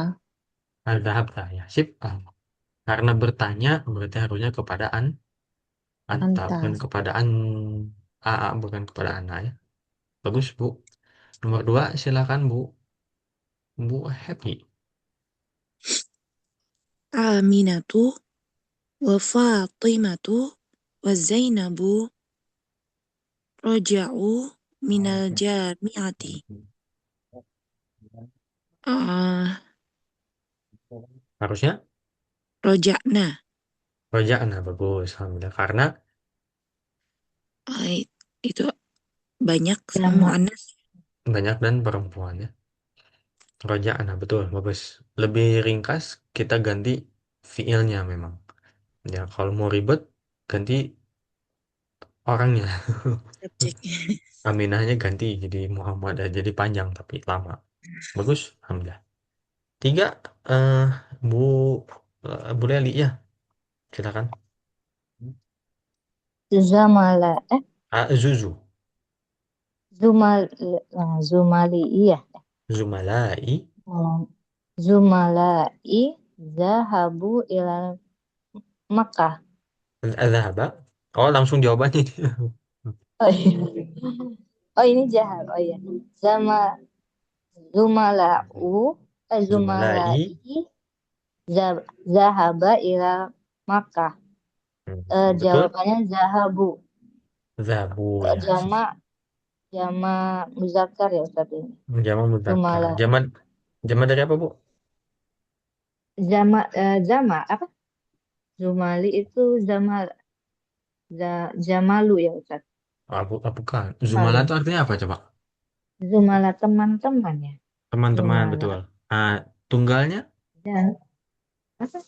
Al-dhahabta ya. Sip. Karena bertanya berarti harusnya kepada anta, anta. bukan kepada bukan kepada ana ya. Bagus, Bu. Nomor 2, silakan Bu Happy. Aminatu wa Fatimatu wa Zainabu raja'u minal jami'ati. Ah, Harusnya roja'na. roja'na, bagus. Alhamdulillah. Karena Ah, itu banyak sama Jamak. muannas. banyak dan perempuan ya. Roja'na, betul, bagus. Lebih ringkas, kita ganti fiilnya memang. Ya, kalau mau ribet, ganti orangnya. Subjeknya. Aminahnya ganti jadi Muhammad, jadi panjang tapi lama. Bagus, alhamdulillah. 3, eh Bu Bu Leli ya, silakan. Zamala. Zuzu, Zumal. Zumali. Iya. Zumalai, Zumalai zahabu ila Makkah. Zahaba. Oh, langsung jawabannya. Oh iya. Oh ini jahab. Oh iya. Zama Zumalau. Zumalai Zumalai. zahaba ila Makkah. Betul. Jawabannya zahabu. Zabu ya. Jama jama muzakkar ya Ustaz ini. Jama mudzakkar. Zumala. Jama dari apa, Bu? Zama apa? Zumali itu Jamalu ya Ustaz. Bukan. Zumala Malu. itu artinya apa coba? Zumala teman-teman ya. Teman-teman, Zumala. betul. Ah, tunggalnya? Dan apa?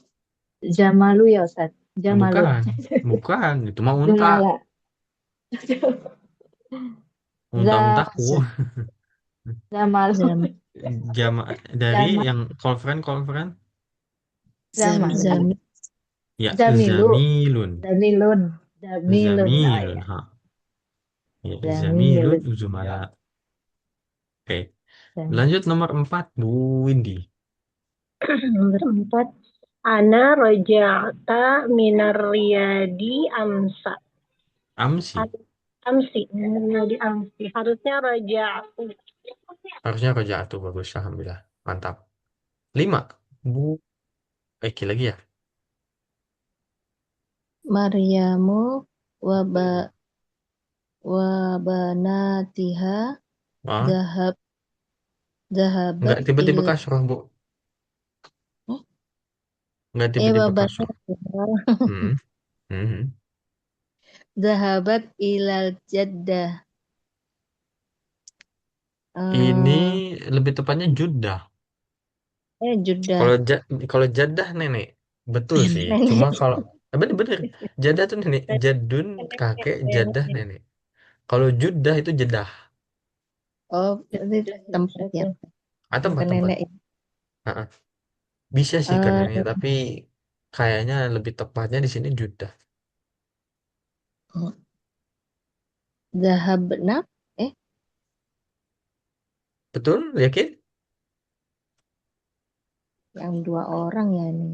Jamalu ya Ustaz. Jamalun. Bukan. Bukan. Itu mah unta. Zumala. Za Unta-untaku. Zamalu. Zam Jama dari Zama, yang konferen. Zama, Zamil. Zamil Ya, Zamilu. Zamilun. Zamilun. Zamilun. Oh Zamilun. ya. Ha. Ya, Zamilun Zamilun. Zumala. Oke. Zam- Lanjut nomor 4, Bu Windy. Nomor 4. Ana roja'ta minar riyadi amsa. Amsi. Amsi. Minar riyadi amsi. Harusnya roja'tu. Harusnya Rojaatu, bagus. Alhamdulillah. Mantap. 5, Bu Eki lagi ya. Maryamu waba wabanatiha Wah, dahab nggak dahabat tiba-tiba il kasroh, Bu. eh Nggak tiba-tiba kasroh. wabanatiha Hmm. Hmm. dahabat ilal jaddah. Ini eh lebih tepatnya Judah. Judah Kalau kalau Jadah nenek, betul sih. Cuma nenek. kalau bener-bener Jadah tuh nenek, Jadun kakek, Jadah nenek. Kalau Judah itu Jedah. Oh, berarti tempat ya, Ah, bukan tempat-tempat. nenek ya. Ah, ah. Bisa sih ke Eh, nenek, tapi Kayaknya lebih tepatnya di sini juta. Oh, Zahabna. Eh, Betul? Yakin? yang dua orang ya ini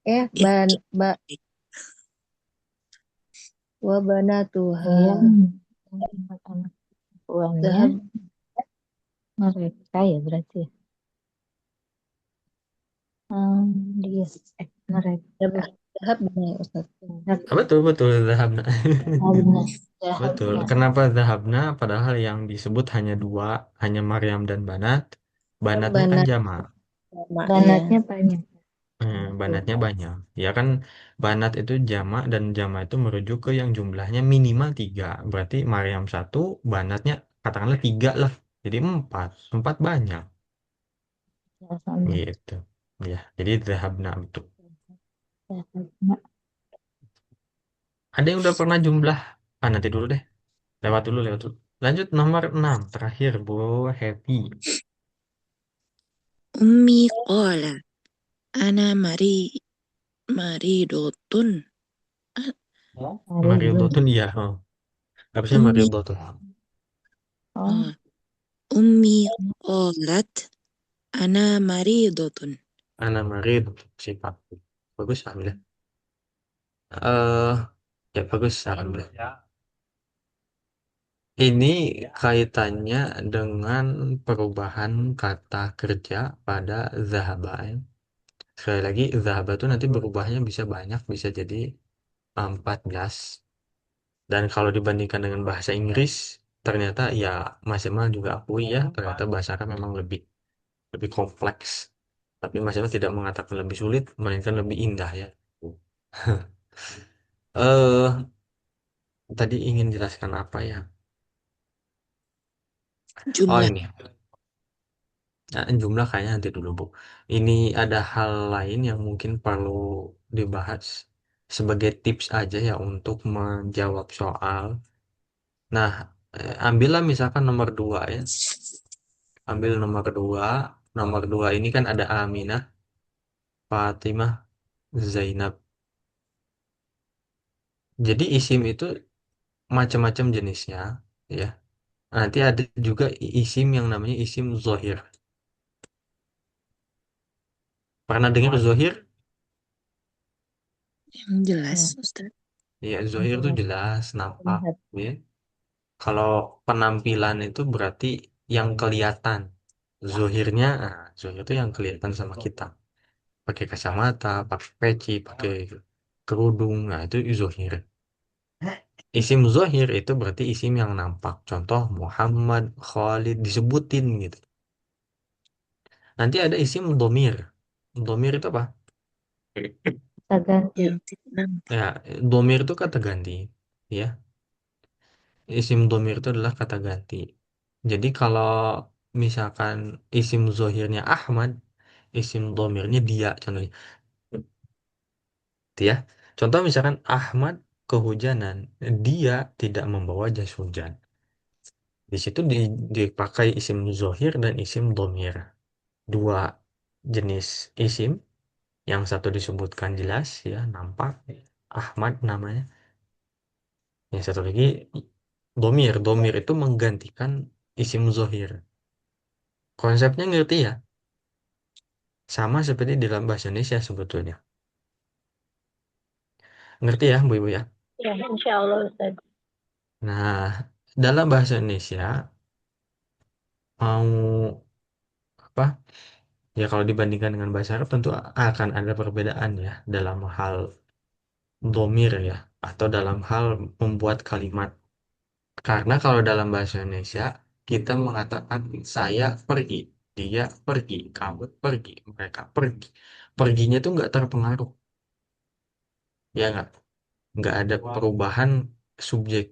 ya. Ya, Ba, wa banatuha. Iya, anak-anak tuannya Zahab, mereka ya berarti ya. Dia, mereka. zahab benar ya Ustaz. Ah, betul, betul. Zahabna. Benar. Betul. Zahabna. Kenapa zahabna? Padahal yang disebut hanya dua, hanya Maryam dan Banat. Banatnya kan Banat jama. sama iya. Banatnya banyak. Banatnya banyak. Ya kan, banat itu jama dan jama itu merujuk ke yang jumlahnya minimal tiga. Berarti Maryam satu, banatnya katakanlah tiga lah. Jadi empat. Empat banyak. Ya, sama. Gitu. Ya, jadi zahabna betul. Zahabna. Ada yang udah pernah jumlah? Ah, nanti dulu deh. Lewat dulu, lewat dulu. Lanjut nomor 6 terakhir, Bu Happy. Ummi qala ana maridotun. Ah, Maridun. Mariodotun, iya. Oh. Harusnya Ummi Mariodotun. Oh, ah, Ummi qalat ana maridotun. Anak Marid, sifat. Bagus, alhamdulillah. Eh, ya bagus, alhamdulillah. Ini kaitannya dengan perubahan kata kerja pada zahaba, ya. Sekali lagi, zahaba itu nanti berubahnya bisa banyak, bisa jadi 14. Dan kalau dibandingkan dengan bahasa Inggris, ternyata ya Mas Emal juga akui ya, ternyata bahasa Arab memang lebih lebih kompleks. Tapi Mas Emal tidak mengatakan lebih sulit, melainkan lebih indah ya. Eh, tadi ingin jelaskan apa ya? Oh Jumlah. ini, nah, jumlah kayaknya nanti dulu Bu. Ini ada hal lain yang mungkin perlu dibahas sebagai tips aja ya untuk menjawab soal. Nah, ambillah misalkan nomor 2 ya. Ambil nomor 2. Nomor 2 ini kan ada Aminah, Fatimah, Zainab. Jadi isim itu macam-macam jenisnya ya. Nanti ada juga isim yang namanya isim zohir. Pernah dengar zohir? Yang jelas, hmm. Ustaz. Ya, zohir itu jelas, nampak. Lihat. Ya. Kalau penampilan itu berarti yang kelihatan. Zohirnya, zohir itu yang kelihatan sama kita. Pakai kacamata, pakai peci, pakai kerudung, nah itu zohir. Isim zohir itu berarti isim yang nampak. Contoh Muhammad, Khalid disebutin gitu. Nanti ada isim domir. Domir itu apa? Kita ganti. Yang tidak nampak. Ya, domir itu kata ganti. Ya, isim domir itu adalah kata ganti. Jadi kalau misalkan isim zohirnya Ahmad, isim domirnya dia contohnya. Gitu ya. Contoh misalkan Ahmad kehujanan, dia tidak membawa jas hujan. Di situ dipakai isim zohir dan isim domir. Dua jenis isim, yang satu disebutkan jelas ya, nampak, Ahmad namanya. Yang satu lagi domir. Domir itu menggantikan isim zohir. Konsepnya ngerti ya? Sama seperti di dalam bahasa Indonesia sebetulnya. Ngerti ya, Bu Ibu ya? Ya, insya Allah Ustaz. Nah, dalam bahasa Indonesia mau apa? Ya kalau dibandingkan dengan bahasa Arab tentu akan ada perbedaan ya dalam hal domir ya atau dalam hal membuat kalimat. Karena kalau dalam bahasa Indonesia kita mengatakan saya pergi, dia pergi, kamu pergi, mereka pergi. Perginya tuh nggak terpengaruh, ya nggak ada perubahan subjek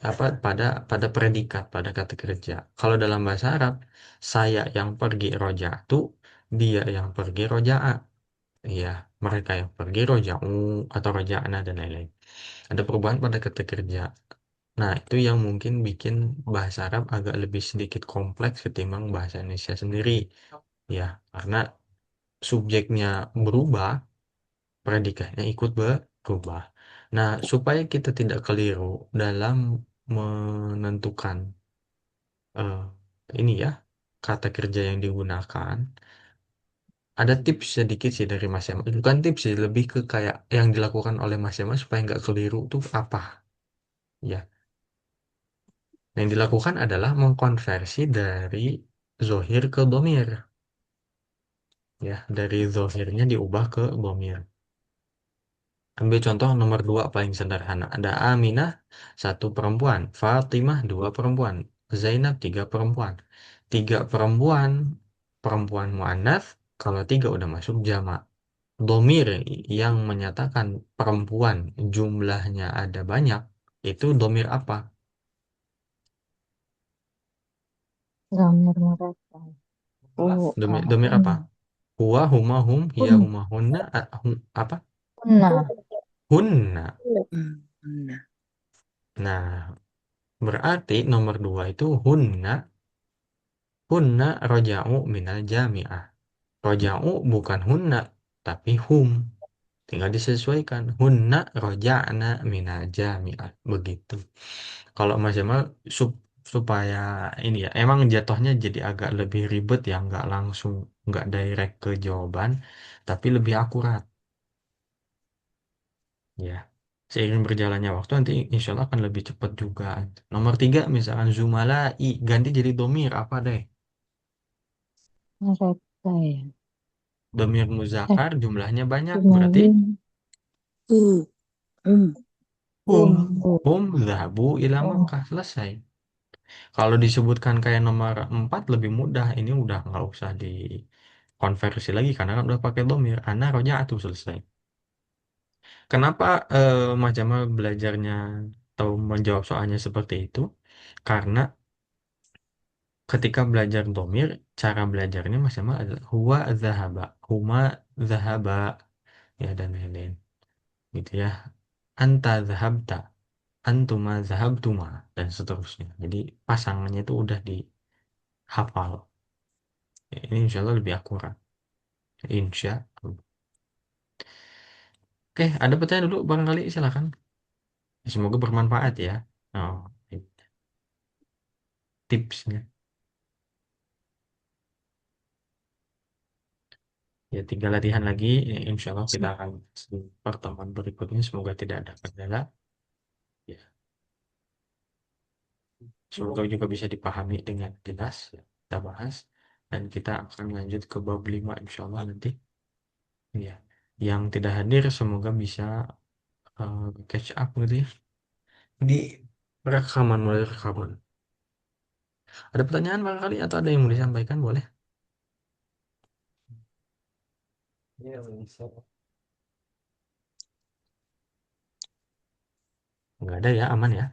apa pada predikat pada kata kerja. Kalau dalam bahasa Arab, saya yang pergi roja'tu, dia yang pergi roja'a. Iya, mereka yang pergi roja'u atau roja'na dan lain-lain. Ada perubahan pada kata kerja. Nah, itu yang mungkin bikin bahasa Arab agak lebih sedikit kompleks ketimbang bahasa Indonesia sendiri. Ya, karena subjeknya berubah, predikatnya ikut berubah. Nah, supaya kita tidak keliru dalam menentukan eh, ini ya kata kerja yang digunakan, ada tips sedikit sih dari Mas Yama. Bukan tips sih, lebih ke kayak yang dilakukan oleh Mas Yama supaya nggak keliru tuh apa? Ya, yang dilakukan adalah mengkonversi dari zohir ke domir. Ya, dari zohirnya diubah ke domir. Ambil contoh nomor 2 paling sederhana. Ada Aminah, satu perempuan. Fatimah, dua perempuan. Zainab, tiga perempuan. Tiga perempuan, perempuan mu'annats. Kalau tiga udah masuk jamak. Domir yang menyatakan perempuan jumlahnya ada banyak, itu domir apa? Gambar mereka. Domir apa? Huwa, huma, hum, hiya, Hun. huma, hunna, apa? Nah, Hunna. Nah, Nah, berarti nomor 2 itu hunna roja'u minal jami'ah. Roja'u bukan hunna, tapi hum. Tinggal disesuaikan. Hunna roja'na minal jami'ah. Begitu. Kalau Mas Jamal supaya ini ya, emang jatuhnya jadi agak lebih ribet ya, nggak langsung, nggak direct ke jawaban, tapi lebih akurat ya. Seiring berjalannya waktu nanti insya Allah akan lebih cepat juga. Nomor 3 misalkan Zumala'i ganti jadi domir apa deh? mereka ya. Domir Eh, muzakkar jumlahnya banyak berarti Jumalin. hu, um, hum. Hum. Hum zahabu ila Makkah selesai. Kalau disebutkan kayak nomor 4 lebih mudah. Ini udah nggak usah dikonversi lagi karena kan udah pakai domir. Ana roja'atu selesai. Kenapa Mas Jamal belajarnya atau menjawab soalnya seperti itu? Karena ketika belajar domir, cara belajarnya Mas Jamal adalah huwa zahaba, huma zahaba, ya dan lain-lain. Gitu ya. Anta zahabta, antuma zahabtuma, dan seterusnya. Jadi pasangannya itu udah dihafal. Ya, ini insya Allah lebih akurat. Insya Allah. Oke, ada pertanyaan dulu barangkali silakan. Semoga bermanfaat ya. Oh, tipsnya. Ya, 3 latihan lagi. Insya Allah kita akan pertemuan berikutnya. Semoga tidak ada kendala. Ya, semoga juga bisa dipahami dengan jelas. Ya, kita bahas. Dan kita akan lanjut ke bab 5 insya Allah nanti. Ya, yang tidak hadir semoga bisa catch up gitu ya. Di rekaman mulai rekaman. Ada pertanyaan barangkali atau ada yang mau disampaikan boleh? Ya, bisa. Nggak ada ya, aman ya.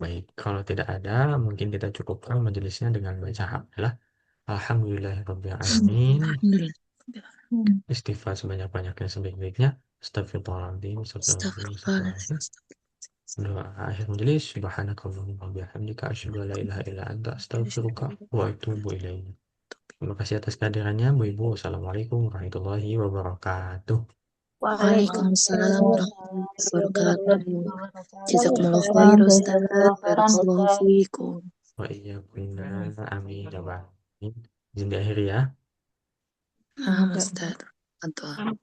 Baik, kalau tidak ada, mungkin kita cukupkan majelisnya dengan baca hamdalah. Alhamdulillahirrahmanirrahim. alhamdulillah. Istighfar sebanyak-banyaknya sebaik-baiknya. Astagfirullahaladzim. Astagfirullahaladzim. Astagfirullahaladzim. Astagfirullahaladzim. Doa akhir majelis. Subhanakallahumma wa bihamdika asyhadu an la ilaha illa anta astaghfiruka wa atubu ilaik. Terima kasih atas kehadirannya, Bu Ibu. Assalamualaikum warahmatullahi wabarakatuh. Waalaikumsalam warahmatullahi wabarakatuh. Jazakumullah khair, Waalaikumsalam. Ustaz. Jazakallah khairan, Barakallahu Ustaz. fiikum. Wa iyyakunna amin ya Pak. Izin diakhiri ya. Paham, Ustaz. Betul.